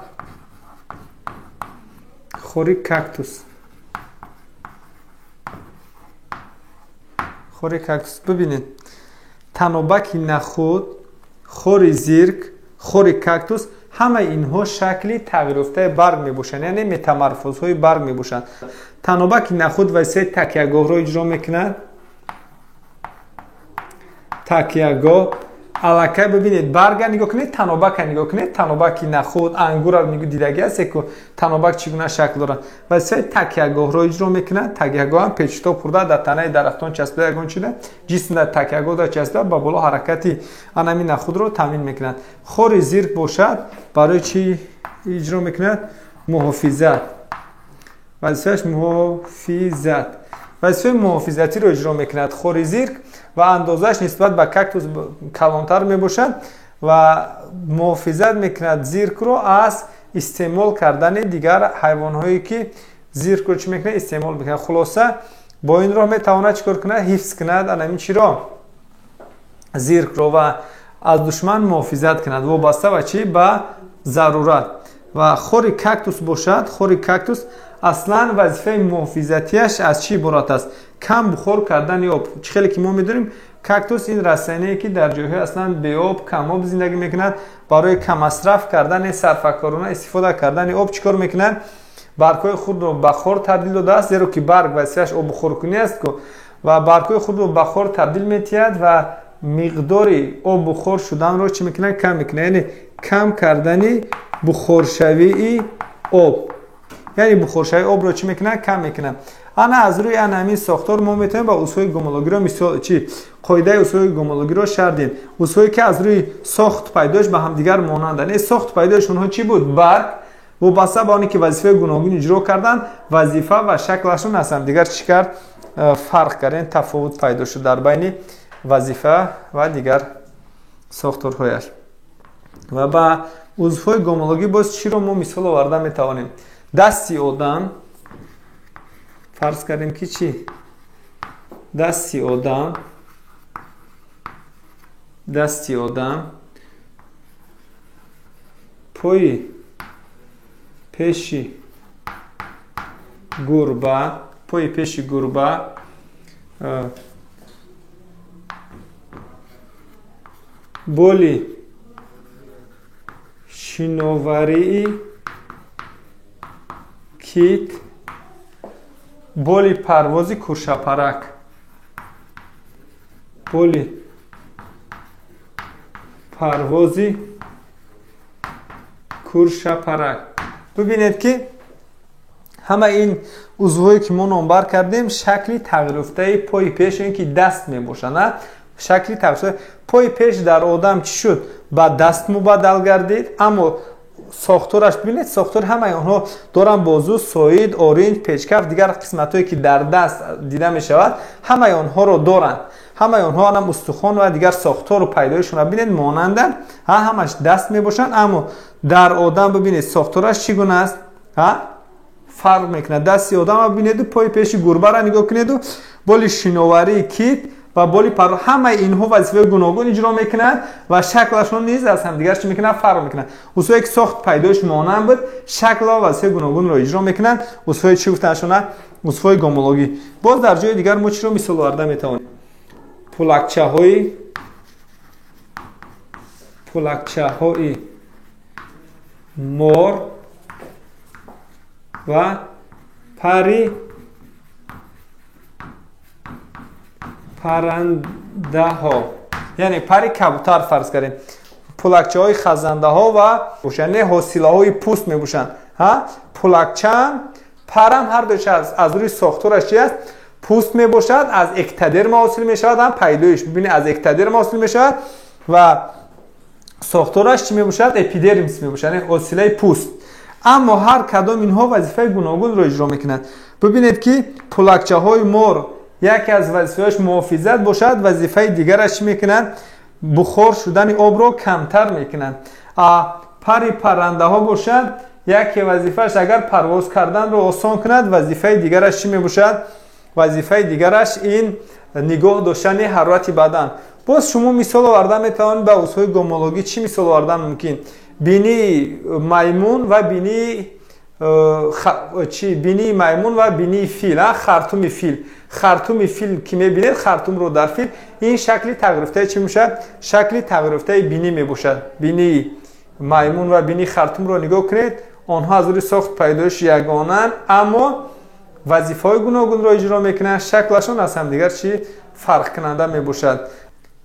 хори кактус. бибинед, танобаки нахуд, хори зирк, хори кактус, ҳамаи инҳо шакли тағйирёфтаи барг мебошанд, яъне метаморфозҳои барг мебошанд. танобаки нахуд вазифаи такягоҳро иҷро мекунад. такягоҳ аллакай, бибинед, барга нигоҳ кунед, танобака нигоҳ кунед. танобаки нахуд, ангура дидагӣ ҳасте ку танобак чӣ гуна шакл дорад. вазифаи такягоҳро иҷро мекунад. такягоҳ ҳам печто пурда дар танаи дарахтон часпида, ягон чида ҷисм дар такягоҳ дар часпида ба боло ҳаракати анами нахудро таъмин мекунад. хори зирк бошад, барои чӣ иҷро мекунад? муҳофизат. вазифааш вазифаи муҳофизатиро иҷро мекунад хори зирк ва андозааш нисбат ба кактус калонтар мебошад ва муҳофизат мекунад зиркро аз истеъмол кардани дигар ҳайвонҳое ки зиркро чӣ мекунад? Истеъмол мекунад. хулоса бо ин роҳ метавонад чӣ кор кунад? ҳифз кунад анами чиро? зиркро ва аз душман муҳофизат кунад, вобаста ба чӣ? Ба зарурат. ва хори кактус бошад. хори кактус аслан вазифаи муҳофизатиаш аз чӣ иборат аст? кам бухор кардани об. чӣ хеле ки мо медонем кактус ин растание ки дар ҷойҳои аслан беоб, камоб зиндагӣ мекунад. барои камасраф кардани сарфакорона истифода кардани об чӣ кор мекунад? баргҳои худро ба хор табдил додааст, зеро ки барг вазифааш обухоркунӣ аст ва баргҳои худро ба хор табдил метиҳад ва миқдори обу хор шуданро чӣ мекунад? Кам мекунад, яъне кам кардани бухоршавии об. яъне бухоршавии обро чӣ мекунад? Кам мекунад. ана аз рӯи анамин сохтор мо метавонем ба узвҳои гомологиро мисол чӣ қоидаи узвҳои гомологиро шарҳ диҳем. узвҳое ки аз рӯи сохт пайдоиш ба ҳамдигар монанданд. сохт пайдоиш онҳо чӣ буд? Барг. вобаста ба оне ки вазифаи гуногун иҷро карданд, вазифа ва шаклашон аз ҳамдигар чӣ кард? Фарқ карданд. тафовут пайдо шуд дар байни вазифа ва дигар сохторҳояш. ва ба узвҳои гомологӣ боз чиро мо мисол оварда метавонем? дасти одам, фарз кардем ки чӣ? дасти одам پای پیش گربه پای پیش گربه بولی شنواری کیت بولی پروازی کورشاپرک بولی پروازی کورشاپرک ببینید که همه این عضوهایی که ما نامبر کردیم شکلی تغییر یافته پای پیش این که دست می باشه نه شکلی تغییر پای پیش در آدم چی شد با دست مبدل گردید اما ساختارش ببینید ساختار همه اونها دارن بازو سوید اورنج پیچکف دیگر قسمتایی که در دست دیده می شود همه اونها رو دارن همه اونها هم استخوان و دیگر ساختار و پیدایشون رو ببینید مانندن همش دست می باشن اما در آدم ببینید ساختارش چگونه است فرق میکنه دستی آدم رو ببینید پای پیش گربه را نگاه کنید و بولی شنواری کیت و بولی پر همه اینها وظیفه گوناگون اجرا میکنند و شکلشون نیز از هم دیگر چی میکنن فرق میکنن اصولی که ساخت پیدایش مانند بود شکل و وظیفه گوناگون رو اجرا میکنند اصولی چی گفتنشونه اصولی گومولوژی باز در جای دیگر ما چی رو مثال آورده میتونیم پولکچه های مور و پری پرنده ها یعنی پری کبوتر فرض کردیم پولکچه های خزنده ها و بوشنه حاصله های پوست می بوشن پولکچه پرم هر دوش از روی ساختارش چی است پوست می باشد از اکتدرم حاصل می شود هم پیدایش ببینید از اکتدرم حاصل می شود و ساختارش چی می باشد اپیدرمیس می باشد یعنی حاصله پوست اما هر کدام اینها وظیفه گوناگون رو اجرا میکنند ببینید که پولکچه های مور یکی از وظیفه‌اش محافظت باشد وظیفه دیگرش چی میکنند بخار شدن آب رو کمتر میکنند پری پرنده ها باشد یکی وظیفه‌اش اگر پرواز کردن رو آسان کند وظیفه دیگرش چی میباشد وظیفه دیگرش این نگاه داشتن حرارت بدن باز شما مثال آوردن میتوان به اصول گومولوژی چی مثال آوردن ممکن بینی میمون و بینی بینی میمون و بینی فیل خرطوم فیل که میبینید خرطوم رو در فیل این شکلی تغییر یافته چی میشه شکلی تغییر یافته بینی میباشد بینی میمون و بینی خرطوم رو نگاه کنید آنها از روی ساخت پیدایش یگانن اما وظیفه های گوناگون رو اجرا میکنن شکلشون از هم دیگر چی فرق کننده میباشد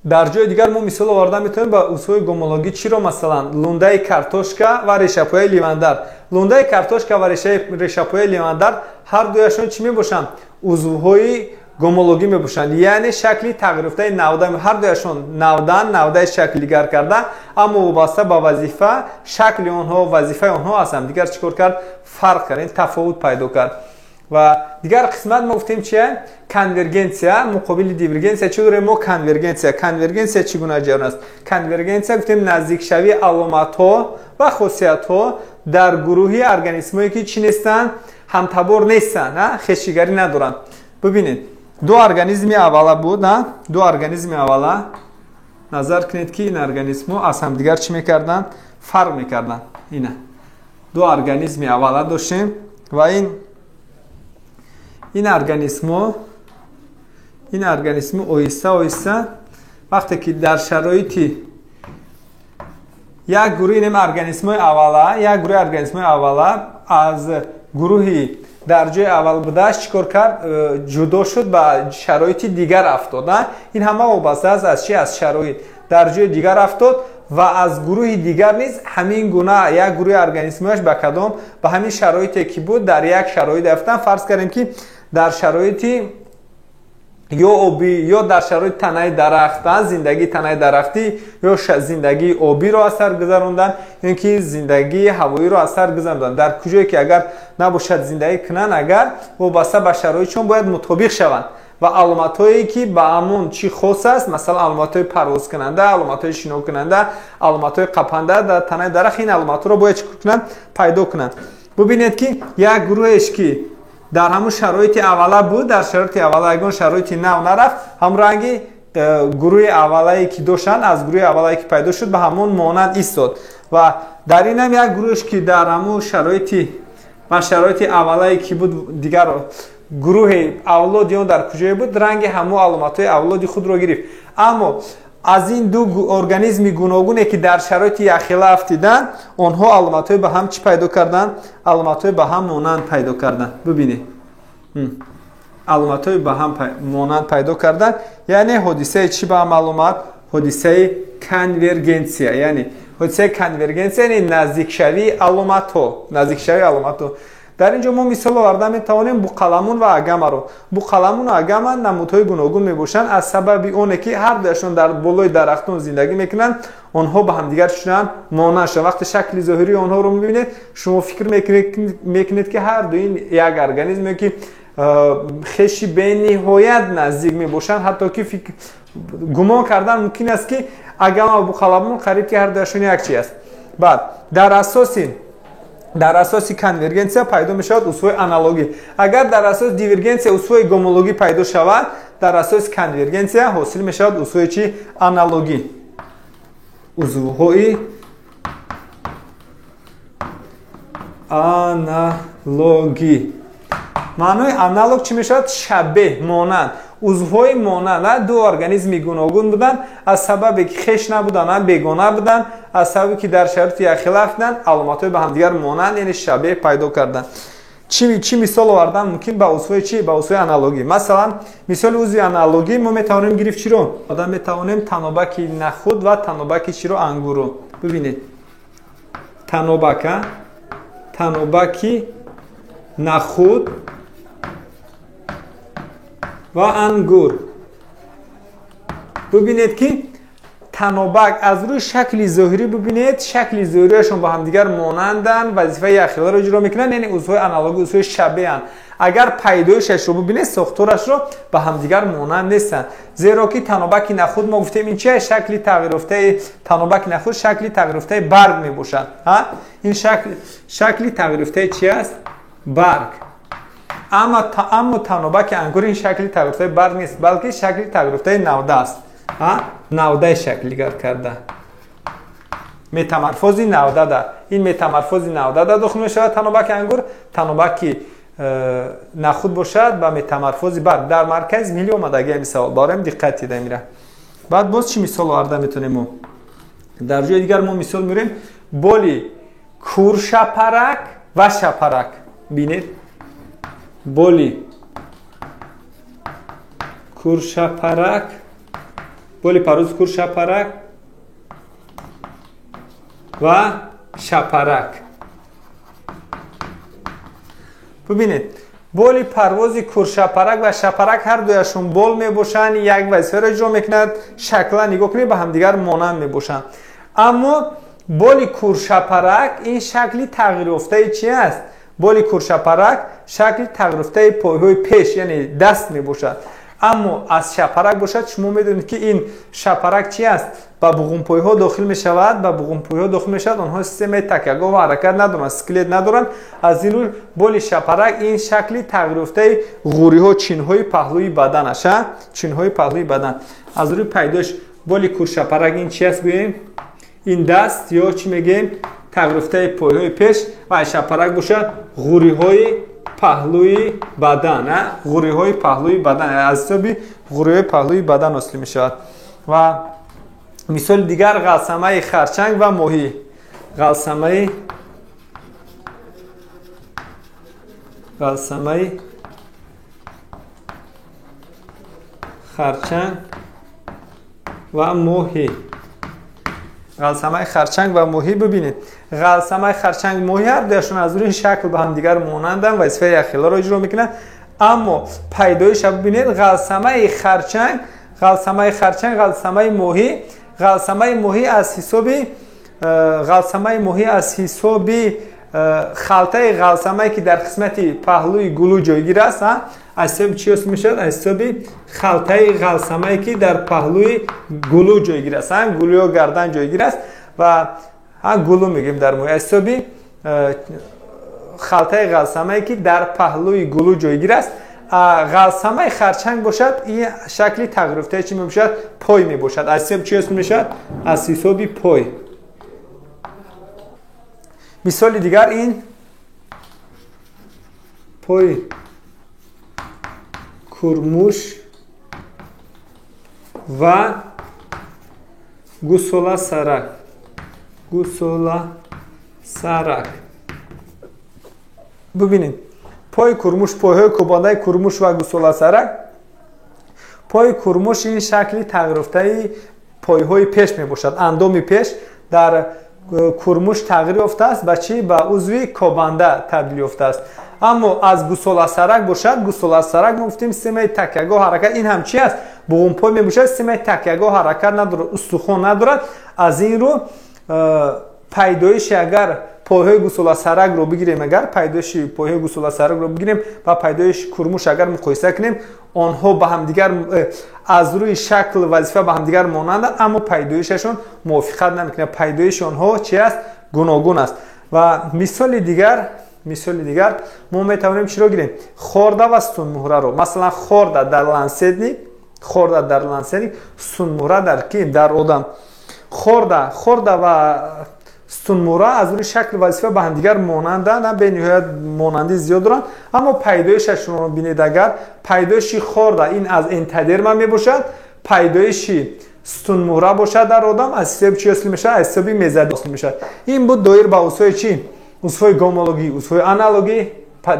در جای دیگر ما مثال آورده میتونیم با اصول گومولوژی چی رو مثلا لونده کارتوشکا و ریشه‌پای لیواندر لونده کارتوشکا و ریشه‌پای لیواندر هر دویشون چی میباشن عضوهای گومولوژی میباشن یعنی شکلی تغییر یافته نوده هر دویشون نوده شکل دیگر کردن اما وابسته با وظیفه شکل اونها و وظیفه اونها از هم دیگر چیکار کرد فرق کرد این تفاوت پیدا کرد و دیگر قسمت ما گفتیم چیه کنورجنسیا مقابل دیورجنسیا چه داره ما کنورجنسیا چگونه جریان است کنورجنسیا گفتیم نزدیک شوی علامت ها و خاصیت ها در گروهی ارگانیسمایی که چی نیستن همتبار نیستن نه خشیگری ندارن ببینید دو ارگانیسم اولا بود نه دو ارگانیسم اولا نظر کنید که این ارگانیسم ها از هم دیگر چی میکردن فرق میکردن اینه دو ارگانیسم اولا داشتیم و این ارگانیسم آهسته وقتی که در شرایطی یک گروه این ارگانیسم اولا از گروهی در جای اول بودش چیکار کرد جدا شد با شرایط دیگر افتاد این همه وابسته است از چی از شرایط در جای دیگر افتاد و از گروه دیگر نیز همین گونه یک گروه ارگانیسمش به کدام به همین شرایطی که بود در یک شرایط افتادن فرض کردیم که در شرایطی یا آبی یا در شرایط تنه درخت زندگی تنه درختی یا زندگی آبی رو اثر گذراندن یا که زندگی هوایی رو اثر گذراندن در کجایی که اگر نباشد زندگی کنن اگر وابسته به شرایطشون باید مطابق شوند و علامتایی که به همون چی خاص است مثلا علامتای پرواز کننده علامتای شنا کننده علامتای قپنده در تنه درخت این علامت رو باید چیکار کنند پیدا کنند ببینید که یک گروهش که در همون شرایط اوله بود در شرایط اوله اگر شرایط نو نرفت هم رنگی گروه اولی که داشتن از گروه اولی که پیدا شد به همون مانند ایستاد و در این هم یک گروهش که در همون شرایط اولی که بود دیگر گروه اولادی اون در کجای بود رنگ همون علامت های اولادی خود رو گرفت. اما از این دو ارگانیسم گوناگونی که در شرایط یخیله افتیدن آنها علامت های به هم چی پیدا کردن؟ علامت های به هم مانند پیدا کردن. ببینید علامت های به هم مانند پیدا کردن یعنی حادثه چی به هم علامت؟ حادثه کنورگنسیا. یعنی حادثه کنورگنسیا یعنی نزدیک شوی علامت ها. در اینجا ما مثال آورده میتوانیم بوقلمون و اگامه رو. بوقلمون و اگامه نمودهای گوناگون میباشند از سبب اونه که هر دوشون در بالای درختان زندگی میکنند آنها به هم دیگر شدن مانند شدن. وقتی شکل ظاهری آنها رو میبینید شما فکر میکنید که هر دو این یک ارگانیسمی که خیلی به نهایت نزدیک میباشند حتی که گمان کردن ممکن است که اگامه و بوقلمون قریب که هر دوشون یک چیز است. بعد در اساس کنورگنسیا پیدا می شود اصول آنالوگی. اگر در اساس دیورگنسیا اصول گومولوژی پیدا شود در اساس کنورگنسیا حاصل می شود اصول چی؟ آنالوگی. اصول آنالوگی. معنای آنالوگ چی می شود؟ شبیه، مانند. عضوهای مانند دو ارگانیسم گوناگون بودند از سببی که خش نبودند بیگانه بودند از سببی که در شرایط یخیله افتادند علامت‌های به هم دیگر مانند یعنی شبیه پیدا کردند. چی مثال آوردن ممکن با عضوهای چی؟ با عضوهای آنالوگی. مثلا مثال عضوی آنالوگی ما میتوانیم گرفت چی رو؟ آدم میتوانیم تنابک نخود و تنابک چی رو؟ انگور رو. ببینید تنابک نخود و انگور. ببینید که تنابک از روی شکل ظاهری ببینید شکل ظاهریشون با هم دیگر مانندن وظیفه یخیله رو اجرا میکنن یعنی عضوهای آنالوگ عضوهای شبیه ان. اگر پیدایشش رو ببینید ساختارش رو با هم دیگر مانند نیستن زیرا که تنابک نخود ما گفتیم این چیه؟ شکلی تغییر یافته تنابک نخود شکلی تغییر یافته برگ میباشد. این شکلی تغییر یافته چی است؟ برگ. اما تنابک انگور این شکلی تغییر یافته برگ نیست بلکه شکلی تغییر یافته نوده است. نوده شکلگر کرده متامورفوزی نوده ده. این متامورفوزی نوده ده داخل می شود تنابک انگور. تنابک نخود باشد و متامورفوزی برگ. در مرکز ملی اومدگی این سوال داریم دقت دیده میره. بعد باز چی مثال آورده میتونیم ما در جای دیگر ما مثال میریم بولی کورشپرک و شپرک. بینید بولی کورشپرک بولی پروز کورشپرک و شپرک. ببینید بولی پرواز کورشپرک و شپرک هر دویشون بول میباشند یک وظیفه را اجرا میکند شکلا نگاه کنید به هم دیگر مانند میباشند. اما بولی کورشپرک این شکلی تغییر یافته چی است؟ بولی کورشپرک شکلی تغییر یافته پایهای پیش یعنی دست میباشد. اما از شپرک باشد شما میدونید که این شپرک چی است؟ با بغونپای ها داخل می شود با بغونپای ها داخل می شود آنها سیستم تکیه‌گاه و حرکت ندارند اسکلت ندارند. از این رو بولی شپرک این شکلی تغییر یافته غوری ها چینهای پهلوی بدنش چینهای پهلوی بدن. از روی پیداش بولی کورشپرک این چی است گوییم؟ این دست یا چی میگیم؟ تغییر یافته پایهای پیش و شپرک باشد غوری های پهلوی بدن غوری های پهلوی بدن از حساب غوری های پهلوی بدن حاصل می شود. و مثال دیگر غلسمه خرچنگ و ماهی. غلسمه خرچنگ و ماهی. غلسمه خرچنگ و ماهی ببینید غلسمه خرچنگ ماهی هر دوشون از روی شکل به هم دیگر مانندن وظیفه یخیله را اجرا میکنن. اما پیدایش ببینید غلسمه خرچنگ غلسمه ماهی غلسمه ماهی از حساب خلطه غلسمه که در قسمت پهلوی گلو جایگیر است از حساب چی است میشد؟ از حساب خلطه غلسمه که در پهلوی گلو جایگیر است گلو و گردن جایگیر است و گلو میگیم در ماهی از حساب خلطه غلسمه که در پهلوی گلو جایگیر است غلسمه خرچنگ باشد این شکلی تغییر یافته چی میباشد؟ پای میباشد. از حساب چی اسم میشد؟ از حساب پای. مثال دیگر این پای کورموش و گوسولا سرک. گوسولا سرک. ببینید پای کورموش، پایهای کوبانده کورموش و گوسولا سرک. پای کورموش این شکلی تغییر یافته پایهای پیش می باشد. اندام پیش در کورموش تغییر یافته است به چی؟ به عضوی کوبانده تبدیل یافته است. اما از گوسولا سرک باشد، گوسولا سرک ما گفتیم سیم تکیه‌گاه حرکت این هم چی است؟ بوم پای می باشد سیم تکیه‌گاه حرکت ندارد، استخوان ندارد. از این رو پیدایش اگر پایهای گوسولا سرک رو بگیریم، اگر پیدایش پایهای گوسولا سرک رو بگیریم و پیدایش کورموش اگر مقایسه کنیم، آنها با هم دیگر از روی شکل وظیفه با هم دیگر مانند اما پیدایششون موافقت نمیکنه. پیدایش آنها چی است؟ گوناگون است. و مثال دیگر ما میتوانیم چی رو گیریم؟ خورده و ستونمهره رو. مثلا خورده در لنسیدنی، ستونمهره در کی؟ در آدم. خورده و ستونمهره از روی شکل وظیفه به هم دیگر مانندند، به نهایت مانندی زیاد دارند، اما پیدایششون رو ببینید. اگر پیدایشی خورده این از انتدرما می باشد، پیدایشی ستونمهره باشد در آدم از حساب چی اصل میشه؟ از حساب میزد اصل میشه. این بود دایر به اصول چی؟ اصول گومولوژی، اصول آنالوژی،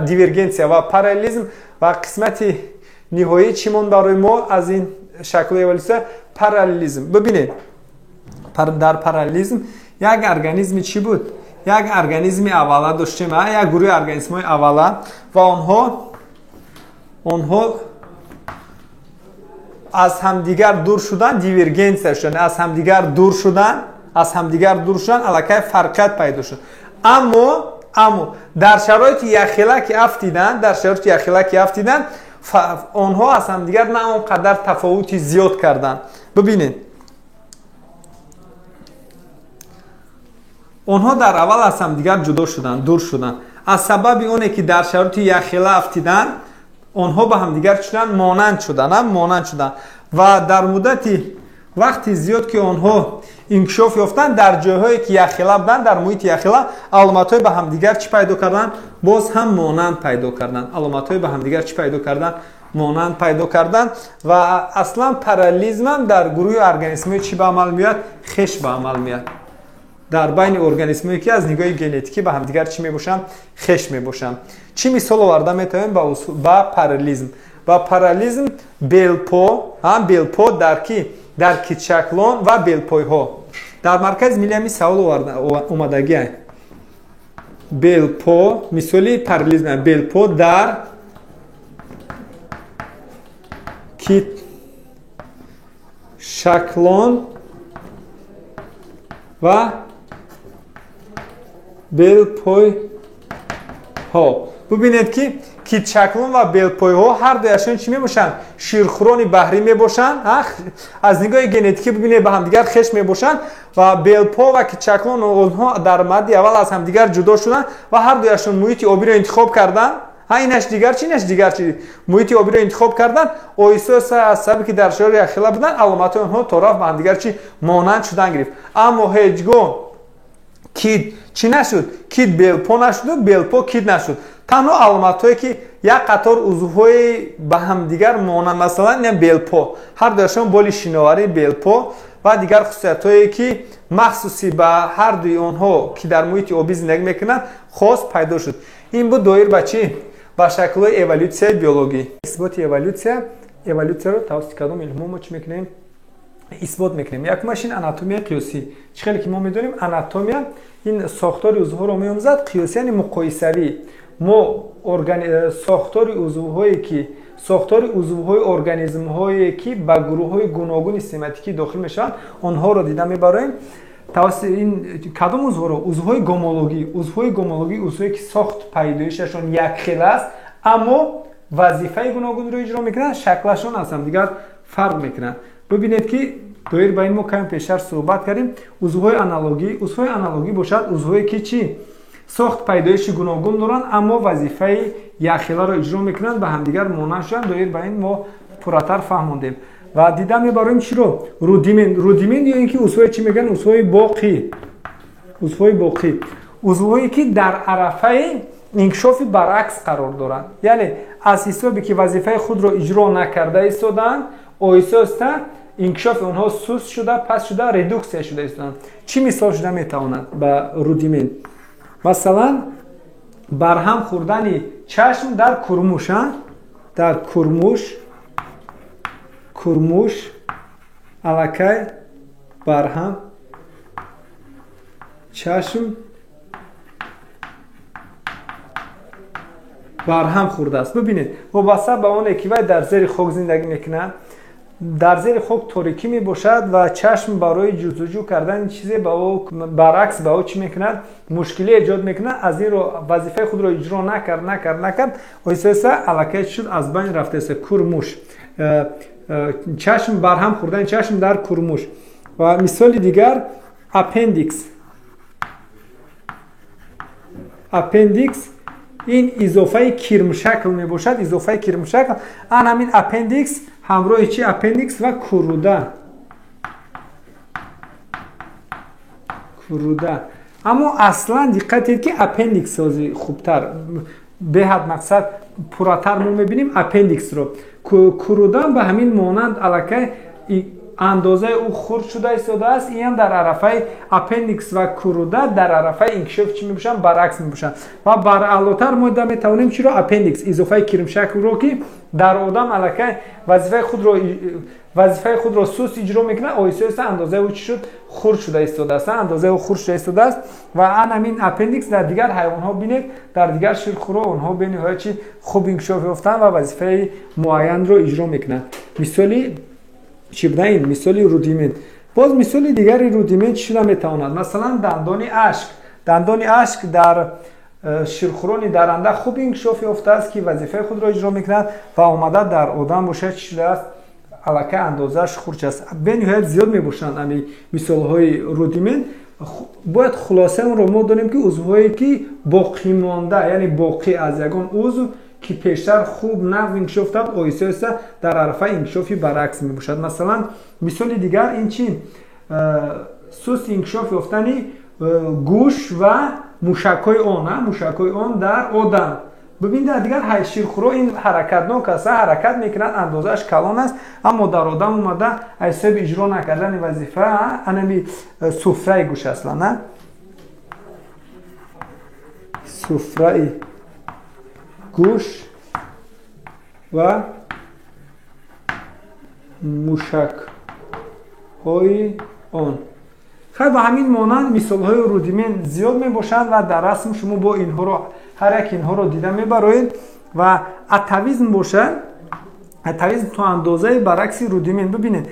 دیورگنسیا و پارالیزم. و قسمت نهایی چیمون برای ما از این شکل اولیوسیون پارالیزم. ببینید در پارالیزم یک ارگانیسمی چی بود؟ یک ارگانیسمی اولا داشتیم، یک گروه ارگانیسم‌های اولا و آنها از همدیگر دور شدن، دیورگنس شدن، از همدیگر دور شدن الکی فرقیت پیدا شد. اما در شرایط یخیلک افتیدن، آنها از همدیگر نه اونقدر تفاوتی زیاد کردن. ببینید آنها در اول از هم دیگر جدا شدند، دور شدند. از سبب اونه که در شرایط یخیله افتیدن، آنها به هم دیگر شدن، مانند شدن و در مدتی وقتی زیاد که آنها انکشاف یافتن در جاهایی که یخیله بودن، در محیط یخیله، علامت‌های به هم دیگر چی پیدا کردن؟ باز هم مانند پیدا کردن. علامت‌های به هم دیگر چی پیدا کردن؟ مانند پیدا کردن. و اصلا پارالیزم هم در گروه ارگانیسم‌های چی به عمل میاد؟ خش به عمل میاد. در بین ارگانیسم‌هایی که از نگاه ژنتیکی به هم دیگر چی میباشن؟ خش میباشن. چی مثال آورده میتونیم با پارالیزم؟ با پارالیزم بیلپا در کی؟ در کیچکلان و بیلپای ها. در مرکز ملی همی سوال اومدگی هست. بیلپا مثالی پارالیزم بیلپا در کیچکلان و بیلپای ها. ببینید که کیچکلان و بیلپای ها هر دویشون چی می باشن؟ شیرخوراні بحری می باشن. از نگاه ژنتیکی ببینید به هم دیگر خش می باشن و بیلپا و کیچکلان اونها در مدی اول از هم دیگر جدا شدن و هر دویشون محیط آبی رو انتخاب کردن. اینش دیگر چی؟ محیط آبی رو انتخاب کردن. اویسوس از سببی که در شهر یخیله بودن، علامت اونها طرف به هم دیگر چی؟ مانند شدن گرفت. اما هیچگاه کید چی نشد؟ کید بیلپا نشد و بیلپا کید نشد. تنها علامت‌هایی که یک قطار عضوهای به هم دیگر مانند، مثلا این بیلپا، هر دوشون بالی شناوری بیلپا و دیگر خصوصیت‌هایی که مخصوصی به هر دوی آنها که در محیط آبی زندگی میکنند خاص پیدا شد. این بود دایر به چی؟ به شکل‌های اِوولوسیای بیولوژی. اثبات اِوولوسیا رو توسط کدام علم ما چی میکنیم؟ اثبات میکنیم. یک ماشین آناتومی قیاسی. چخیلی که ما میدونیم آناتومی این ساختار عضوها رو میاموزد. قیاسی یعنی مقایسوی. ما ساختار عضوهای ارگانیسم هایی که به گروه های گوناگون سیستماتیکی داخل میشن، آنها رو دیده میبریم. توسط این کدام عضوها رو؟ عضوهای گومولوژی. عضوهایی که ساخت پیدایششون یک خیل است اما وظیفه گوناگون رو اجرا میکنن، شکلشون از هم دیگر فرق میکنن. ببینید که دایر با این ما کم پیشتر صحبت کردیم. عضوهای آنالوژی باشد عضوهایی که چی؟ ساخت پیدایش گوناگون دارن اما وظیفه یخیلا رو اجرا میکنن به همدیگر مانع شدن. دایر به این ما پوراتر فهموندیم و دیدم میبریم چی رو رودیمن یا اینکه عضوهای چی میگن عضوهای باقی عضوهایی که در عرفه انکشاف برعکس قرار دارند، یعنی از حسابی که وظیفه خود رو اجرا نکرده ایستادن آیسته انکشاف اونها سوس شده پس شده ردوکس شده ایستادن. چی مثال شده میتواند به رودیمن؟ مثلا برهم خوردن چشم در کرموش، در کرموش الکه برهم چشم برهم خورده است. ببینید وابسته به اون که در زیر خاک زندگی میکنه، در زیر خاک تاریکی می باشد و چشم برای جستجو کردن چیزی به او برعکس به او چی میکند مشکلی ایجاد میکنه. از این رو وظیفه خود رو اجرا نکرد آیسته الکه شد از بین رفته است. کرموش چشم برهم خوردن چشم در کرموش. و مثال دیگر اپندیکس این اضافه کرم شکل می باشد. اضافه کرم شکل آن همین اپندیکس همراه چی اپندیکس و کروده. اما اصلا دقت کنید که اپندیکس سازی خوبتر به حد مقصد پوراتر ما میبینیم اپندیکس رو. کروده به همین مانند الکه اندازه او خرد شده ایستاده است. این هم در عرفه اپندیکس و کروده در عرفه انکشاف چی میباشن برعکس میباشن. و بر علاتر ما میتونیم چی رو اپندیکس اضافه کرم شکل رو که در آدم الکه وظیفه خود رو سوس اجرا میکنه آیسته اندازه او چی شد خرد شده ایستاده است. اندازه او خرد شده ایستاده است و همین اپندیکس در دیگر حیوان ها بینید در دیگر شیرخورا اونها به نهایت چی خوب انکشاف یافتن و وظیفه معین رو اجرا میکنن. مثالی چی بوده این مثالی رودیمن. باز مثالی دیگری رودیمن چی شده میتواند؟ مثلا دندان اشک در شیرخوران درنده خوب انکشاف یافته است که وظیفه خود را اجرا میکند و آمده در آدم باشه چی شده است الکه اندازش خرد است. به نهایت زیاد میباشند همین مثال های رودیمن. باید خلاصه اون رو ما داریم که عضوهایی که باقی مانده یعنی باقی از یگان عضو که پیشتر خوب نحو انکشاف داد آیسته در عرفه انکشافی برعکس می باشد. مثلا مثال دیگر این چی سوس انکشاف یافتنی گوش و موشک‌های آن در آدم. ببین در دیگر شیرخورا این حرکتناک است، حرکت میکنند اندازش کلان است اما در آدم اومده حساب اجرا نکردن وظیفه انمی سفره گوش اصلا نه سفره گوش و موشک های آن. خیلی با همین مانند مثال های رودیمن زیاد می باشند و در رسم شما با اینها رو هر یک اینها رو دیده می برایید و اتویزم باشد. اتویزم تو اندازه برعکس رودیمن. ببینید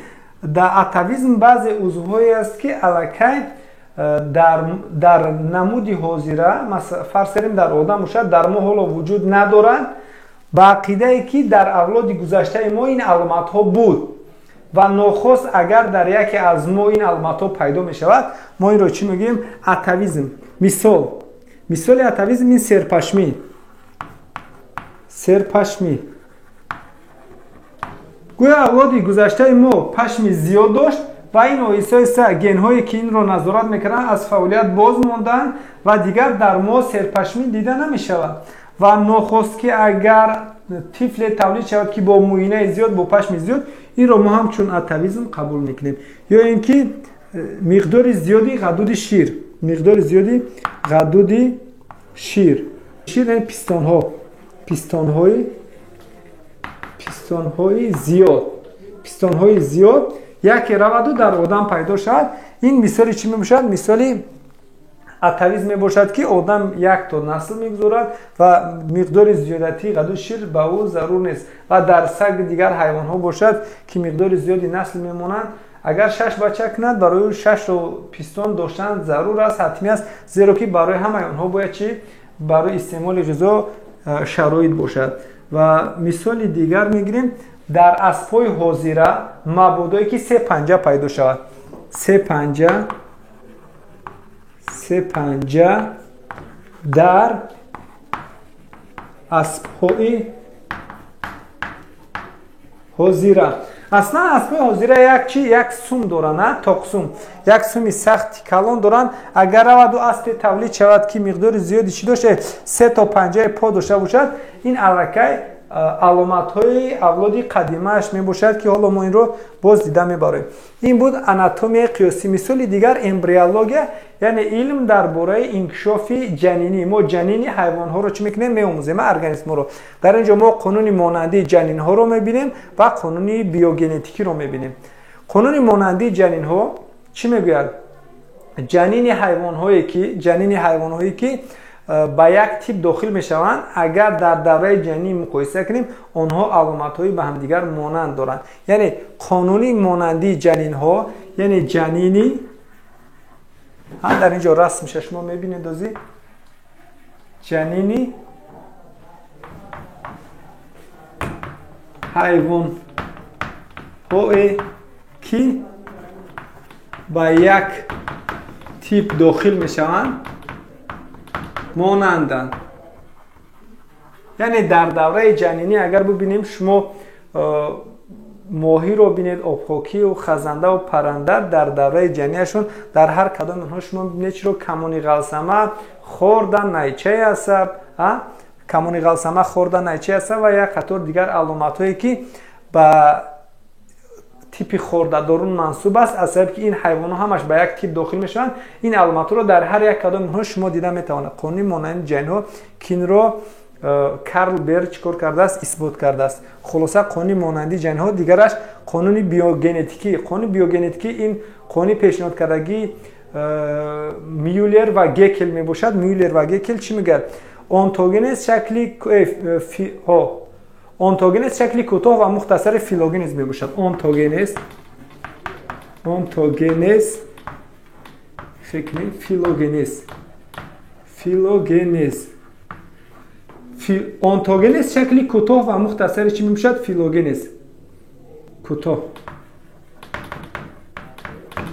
در اتویزم بعضی عضوهایی است که الکه در نمودی حاضره مثلا فرض کنیم در آدم باشد در ما حالا وجود ندارند با عقیده ای که در اولاد گذشته ما این علامت ها بود و ناخست اگر در یکی از ما این علامت ها پیدا می شود ما این رو چی میگیم اتویزم. مثال اتویزم این سرپشمی گویا اولاد گذشته ما پشمی زیاد داشت و این آیسته گن هایی که این رو نظارت میکنن از فعالیت باز موندن و دیگر در ما سرپشمی دیده نمی شود و ناخست که اگر طفل تولید شود که با موینه زیاد با پشم زیاد این رو ما هم چون اتویزم قبول میکنیم. یا اینکه مقدار زیادی غدود شیر یعنی پیستان های زیاد یک روادو در آدم پیدا شد. این مثالی چی می باشد؟ مثالی اتویزم می باشد که آدم یک تا نسل میگذارد و مقدار زیادتی غدود شیر به او ضرور نیست و در سگ دیگر حیوان ها باشد که مقدار زیادی نسل میمونند. اگر 6 بچه کند برای 6 تا پیستون داشتن ضرور است، حتمی است، زیرا که برای همه آنها باید چی برای استعمال غذا شرایط باشد. و مثال دیگر میگیریم در اسب‌های حاضره مبودایی که 3 پنجه پیدا شود. 3 پنجه дар аспҳои ҳозира. аслан аспҳои ҳозира як сум доранд, тоқсум як суми сахти калон доранд. агар раваду аспе тавлид шавад ки миқдори зиёди чӣ дошта 3 то 5 по дошта бошад, ин аллакай аломатҳои авлоди қадимааш мебошад ки ҳоло мо инро боз дида мебарем. ин буд анатомияи қиёсӣ. мисоли дигар эмбриология, яъне илм дар бораи инкишофи ҷанинӣ. мо ҷанини ҳайвонҳоро чӣ мекунем? Меомӯзем организмҳоро. дар ин ҷо мо қонуни монандии ҷанинҳоро мебинем ва қонуни биогенетикиро мебинем. қонуни монандии ҷанинҳо чӣ мегӯяд? ҷанини ҳайвонҳое ки ба як тип дохил мешаванд, агар дар давраи ҷанинӣ муқоиса кунем, онҳо аломатҳои ба ҳамдигар монанд доранд. яъне қонуни монандии ҷанинҳо, яъне ҷанини дар ин ҷо расмша шумо мебинед озӣ ҷанини ҳайвонҳое ки ба як тип дохил мешаванд монанданд. яъне дар давраи ҷанинӣ агар бибинем, шумо моҳиро бинед, обхокию хазандаву парранда дар давраи ҷанинияшон дар ҳар кадоми онҳо шумо бибинед чиро камони ғалсама хорда найчаи асаб, камони ғалсама хорда найчаи асаб ва як қатор дигар аломатҳое ки ба типи хордадорун мансуб аст, аз сабаби ки ин ҳайвонҳо ҳамаш ба як тип дохил мешаванд. ин аломатҳоро дар ҳар як кадоми онҳо шумо дида метавонед. қонуни монанди ҷанинҳо ки инро Карл Берг чикор кардааст? Исбот кардааст. хулоса қонуни монанди ҷанинҳо. дигараш қонуни биогенетикӣ. қонуни биогенетикӣ ин қонуни пешниҳодкардагии Мюллер ва Гекел мебошад. Мюллер ва Гекел чӣ мегӯяд? Онтогенез шакли кӯтоҳ ва мухтасари филогенез мебошад. Онтогенез шакли филогенез. онтогенез шакли кӯтоҳ ва мухтасари чӣ мебошад? Филогенез. кӯтоҳ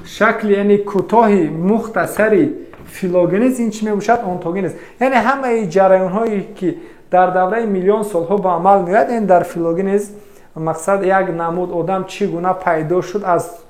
шакли яъне кӯтоҳи мухтасари филогенез, ин чӣ мебошад? Онтогенез. яъне ҳамаи ҷараёнҳое ки дар давраи миллион солҳо ба амал меояд, ин дар филогенез. мақсад як намуд одам чӣ гуна пайдо шуд, аз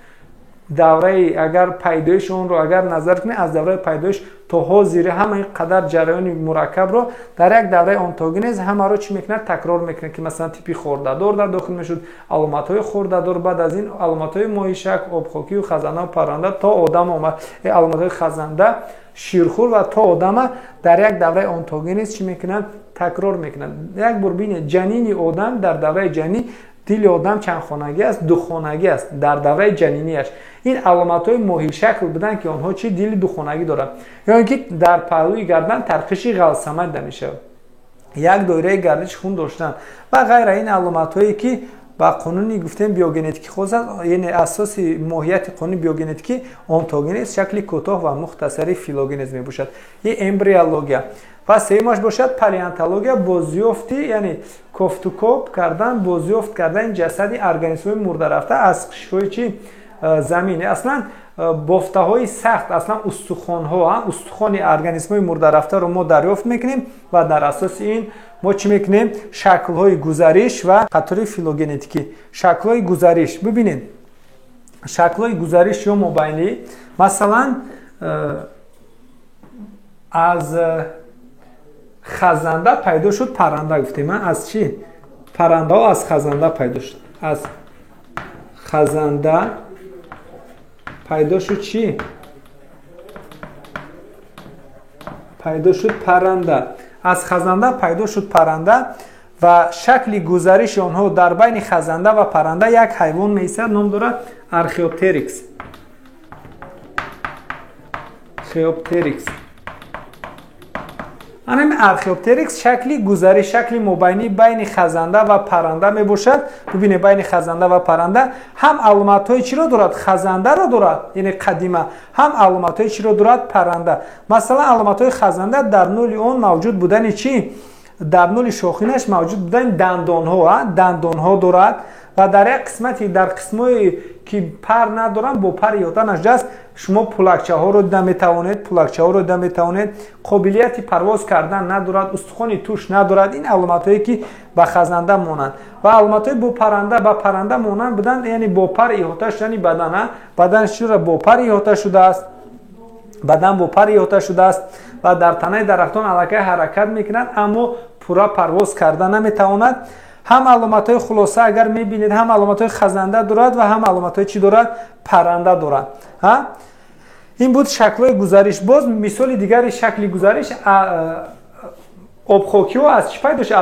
давраи агар пайдоиши онро агар назар кунем, аз давраи пайдоиш то ҳозири ҳамаи қадар ҷараёни мураккабро дар як давраи онтогенез ҳамаро чӣ мекунад? Такрор мекунад, ки масалан типи хордадор дар дохил мешуд, аломатҳои хордадор, баъд аз ин аломатҳои моҳишак, обхокию хазанда ва парранда то одам омад, аломатҳои хазанда, ширхӯр ва то одама дар як давраи онтогенез чӣ мекунад? Такрор мекунад. як бор бинед, ҷанини одам дар давраи ҷанинӣ, дили одам чандхонагӣ аст? духонагӣ аст дар давраи ҷаниниаш. ин аломатҳои моҳишакл буданд ки онҳо чӣ? дили духонагӣ доранд. ё ин ки дар паҳлӯи гардан тарқиши ғалсама дида мешавад, як доираи гардиши хун доштан ва ғайра. ин аломатҳое ки ба қонуни гуфтем биогенетикӣ хос аст, яъне асоси моҳияти қонуни биогенетикӣ онтогенез шакли кӯтоҳ ва мухтасари филогенез мебошад. ин эмбриология. ва сеюмаш бошад палеонтология, бозёфти, яъне кофтукоп кардан, бозёфт кардани ҷасади организмҳои мурдарафта аз қишрҳои чӣ? замин. аслан бофтаҳои сахт, аслан устухони организмҳои мурдарафтаро мо дарёфт мекунем ва дар асоси ин мо чӣ мекунем? шаклҳои гузариш ва қатори филогенетикӣ. шаклҳои гузариш. бибинед, шаклҳои гузариш ё мобайнӣ, масалан аз хазанда пайдо шуд парранда. гуфтем аз чӣ? паррандаҳо аз хазанда пайдо шуд. аз хазанда пайдо шуд чӣ? пайдо шуд парранда. аз хазанда пайдо шуд парранда ва шакли гузариши онҳо дар байни хазанда ва парранда як ҳайвон меистад, ном дорад археоптерикс. археоптерикс шакли гузариш, шакли мобайнӣ байни хазанда ва парранда мебошад. бибине, байни хазанда ва парранда ҳам аломатҳои чиро дорад? Хазандаро дорад, яъне қадима. ҳам аломатҳои чиро дорад? Парранда. масалан аломатҳои хазанда дар нӯли он мавҷуд будани чӣ? дар нӯли шохинаш мавҷуд будани дандонҳо дорад ва дар як қисмати, дар қисмҳое ки пар надоранд, бо пар иҳота нашудаст, شما پولکچه ها رو دیده میتوانید، پولکچه ها رو دیده میتوانید، قابلیت پرواز کردن ندارد، استخوانی توش ندارد. این علامت هایی که به خزنده مانند و علامت های با پرنده به پرنده مانند بودند، یعنی با پر احاطه شدن بدنش چرا با پر احاطه شده است، بدن با پر احاطه شده است و در تنه درختان الکی حرکت میکنند اما پورا پرواز کردن نمیتواند. هم علامت های خلاصه اگر میبینید هم علامت های خزنده دارد و هم علامت های چی دارد؟ پرنده دارد. این بود شکل های گزارش. باز مثال دیگر شکل گزارش آبخاکی ها از چی پیدا شد؟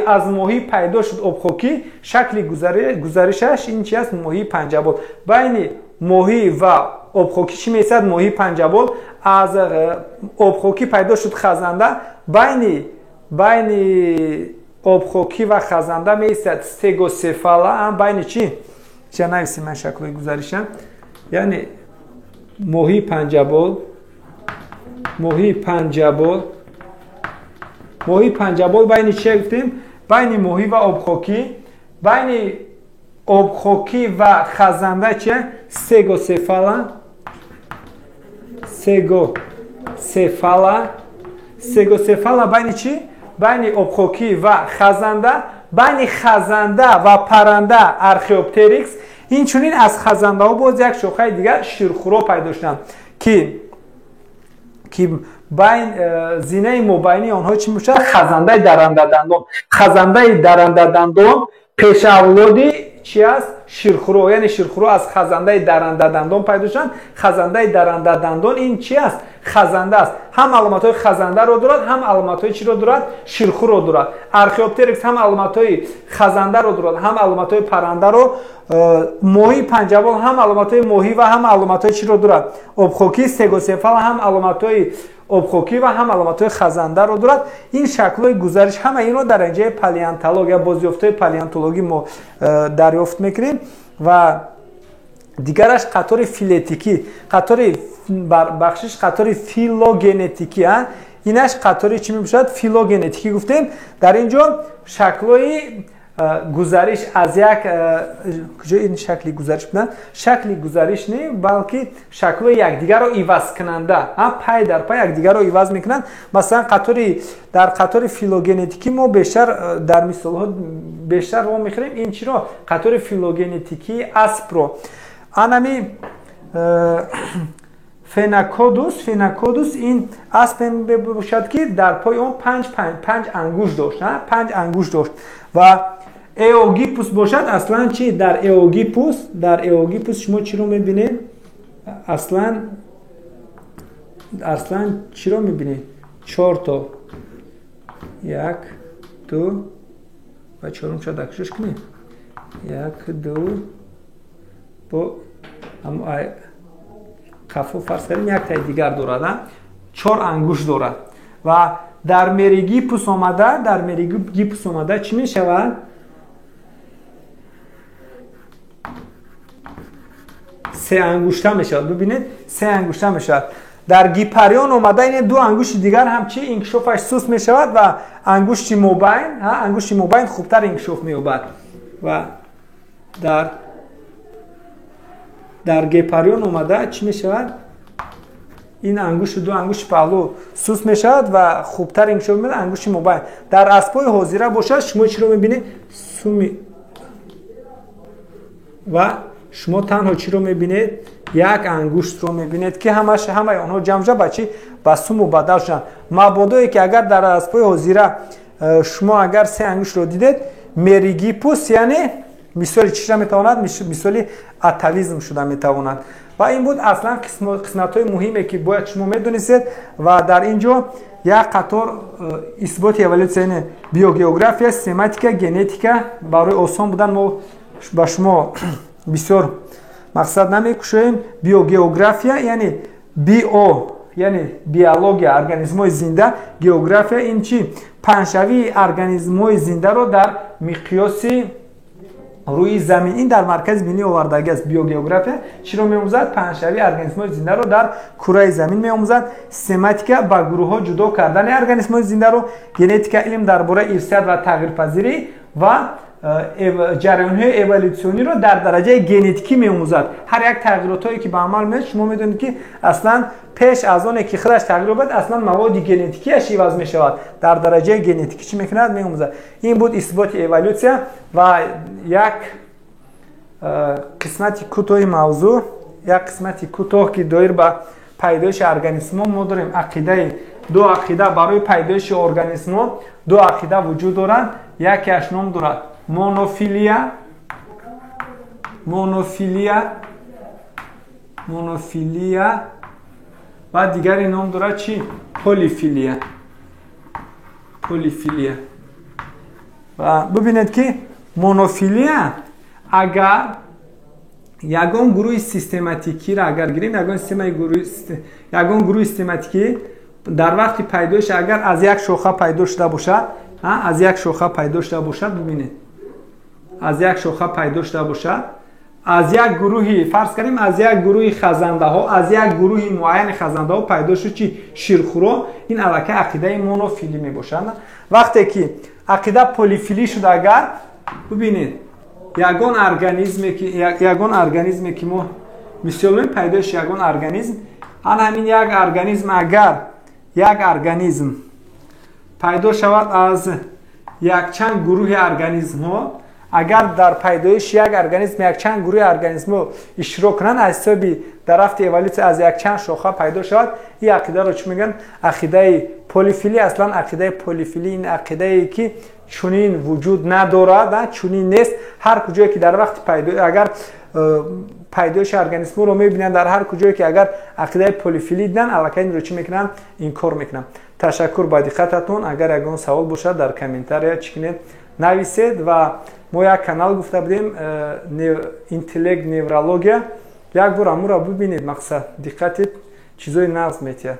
از ماهی پیدا شد آبخاکی. شکل گزارشش این چی است؟ ماهی پنجه‌بال. بین ماهی و آبخاکی چی میسد؟ ماهی پنجه‌بال. از آبخاکی پیدا شد خزنده. بین آبخاکی و خزنده میسد ستگوسفالا. بین چی؟ چه نویسیم من شکل گزارشم؟ یعنی ماهی پنجه‌بال، ماهی پنجه‌بال بین چی گفتیم؟ بین ماهی و آبخاکی. بین آبخاکی و خزنده چیه؟ ستگوسفالا. ستگوسفالا بین چی؟ بین آبخاکی و خزنده. بین خزنده و پرنده آرخئوپتریکس. این چونین از خزنده ها باز یک شاخه دیگر شیرخورا پیدا شدند که بین زینه مابینی آنها چی میشه؟ خزنده درنده دندان. خزنده درنده دندان پیش اولادی چی است؟ شیرخورا. یعنی شیرخورا از خزنده درنده دندان پیدا شدند. خزنده درنده دندان این چی است؟ خزنده است. هم علامت های خزنده رو دارد، هم علامت های چی رو دارد؟ شیرخورا رو دارد. آرخئوپتریکس هم علامت های خزنده رو دارد، هم علامت های پرنده رو. ماهی پنجه‌بال هم علامت های ماهی و هم علامت های چی رو دارد؟ آبخاکی. ستگوسفال هم علامت های آبخاکی و هم علامت های خزنده رو دارد. این شکل های گزارش همه این رو در اینجای پالیونتولوژی یا بازیافت های پالیونتولوژی ما دریافت میکنیم. و دیگرش قطار فیلتیکی، قطار بخشش قطار فیلوژنتیکی. اینش قطاری چی میباشد؟ فیلوژنتیکی گفتیم. در اینجا شکل‌های گزارش از یک کجا این شکلی گزارش بودن؟ شکلی گزارش نه بلکه شکل یکدیگر رو عوض کننده، پای در پای یکدیگر رو عوض میکنند. مثلا در قطار فیلوژنتیکی ما بیشتر در مثال ها بیشتر رو میخوریم. این چرا قطار فیلوژنتیکی اسپرو انمی فیناکودوس این اسب باشد که در پای اون پنج انگوش داشت. 5 انگوش داشت. و ایوگیپوس باشد اصلا چی؟ در ایوگیپوس شما چی رو میبینید؟ اصلا چی رو میبینید؟ 4 تا 1 2 و 4 شد دکشش کنید 1 2 با هم کفو فرض کنیم یک تای دیگر دارد. 4 انگوش دارد. و در مریگیپوس آمده چی می شود؟ 3 انگشته می شود. ببینید 3 انگشته می شود. در گیپریون آمده این 2 انگشت دیگر هم چی انکشافش سوس می شود و انگشت موبین خوبتر انکشاف می یابد. و در گیپریون آمده چی می شود؟ این انگشت 2 انگشت پهلو سوس می شود و خوبتر انکشاف می یابد انگشت موبین. در اسبای حاضره باشد شما چی رو می بینید؟ سومی. و شما تنها چی رو میبینید؟ یک انگشت رو میبینید که همه آنها جمع شده بچی با سوم و بدل شدن. مبادایی که اگر در اسبای حاضره شما اگر 3 انگشت رو دیدید مریگیپوس یعنی مثال چی شده میتواند؟ مثال اتاویزم شده میتواند. و این بود اصلا قسمت های مهمی که باید شما میدونید. و در اینجا یک قطار اثبات اولویسیون بیوگئوگرافیا، سماتیکا، ژنتیکا برای آسان بودن ما با شما بسیار مقصد نمیکشیم. بیوگئوگرافیا یعنی یعنی بیولوژی ارگانیسم‌های زنده. گئوگرافیا این چی؟ پنجشوی ارگانیسم‌های زنده رو در مقیاس روی زمین این در مرکز بینی آوردگی است. بیوگئوگرافیا چی رو می‌آموزد؟ پنجشوی ارگانیسم‌های زنده رو در کره زمین می‌آموزد. سماتیکا با گروه‌ها جدا کردن ارگانیسم‌های زنده رو. ژنتیکا علم درباره ارثیات و تغییرپذیری. و ҷараёнҳои эволюсиониро дар дараҷаи генетикӣ меомӯзад. Ҳар як тағйиротое ки ба амал меояд, шумо медонед ки аслан пеш аз оне ки худаш тағйир ёбад, аслан маводи генетикиаш иваз мешавад. Дар дараҷаи генетикӣ чӣ мекунад? Меомӯзад. Ин буд исботи эволюсия ва як қисмати кӯтоҳи мавзӯъ, як қисмати кӯтоҳ ки доир ба пайдоиши организмҳо. Мо дорем ақидаи ду ақида барои пайдоиши организмҳо. Ду ақида вуҷуд доранд. Якеаш ном дорад монофилия ва дигари ном дорад чӣ? Полифилия. Ва бубинед ки монофилия агар ягон гурӯҳи систематикиро агар гирем, ягон гурӯҳи систематикӣ дар вақти пайдоиш агар аз як шоха пайдо шуда бошад, аз як шоха пайдо шуда бошад, бубинед, аз як шоха пайдо шуда бошад, аз як гурӯҳи, фарз кардем, аз як гурӯҳи хазандаҳо, аз як гурӯҳи муайяни хазандаҳо пайдо шуд чӣ? Ширхӯро. Ин аллакай ақидаи монофилӣ мебошад. Вақте ки ақида полифилӣ шуда, агар бубинед ягон организме ки мо мисол мебинем пайдоиши ягон организм, ана ҳамин як организм, агар як организм пайдо шавад аз якчанд гурӯҳи организмҳо, агар дар пайдоиши як организм якчанд гурӯҳи организмҳо иштирок кунанд, аз ҳисоби дар рафти эволюсия аз якчанд шоха пайдо шавад, ин ақидаро чӣ мегӯянд? Ақидаи полифилӣ. Аслан ақидаи полифилӣ ин ақидае ки чунин вуҷуд надорад, чунин нест. Ҳар куҷое ки дар вақти агар пайдоиши организмҳоро мебинанд, дар ҳар куҷое ки агар ақидаи полифилӣ диданд, аллакай инро чӣ мекунанд? Инкор мекунанд. Ташаккур ба диққататон. Агар ягон савол бошад дар комментария чӣ кунед? Нависед. Ва мо як канал гуфта будем интеллект неврология. Як бор амуро бубинед, мақсад диққатед чизои нағз метиҳад.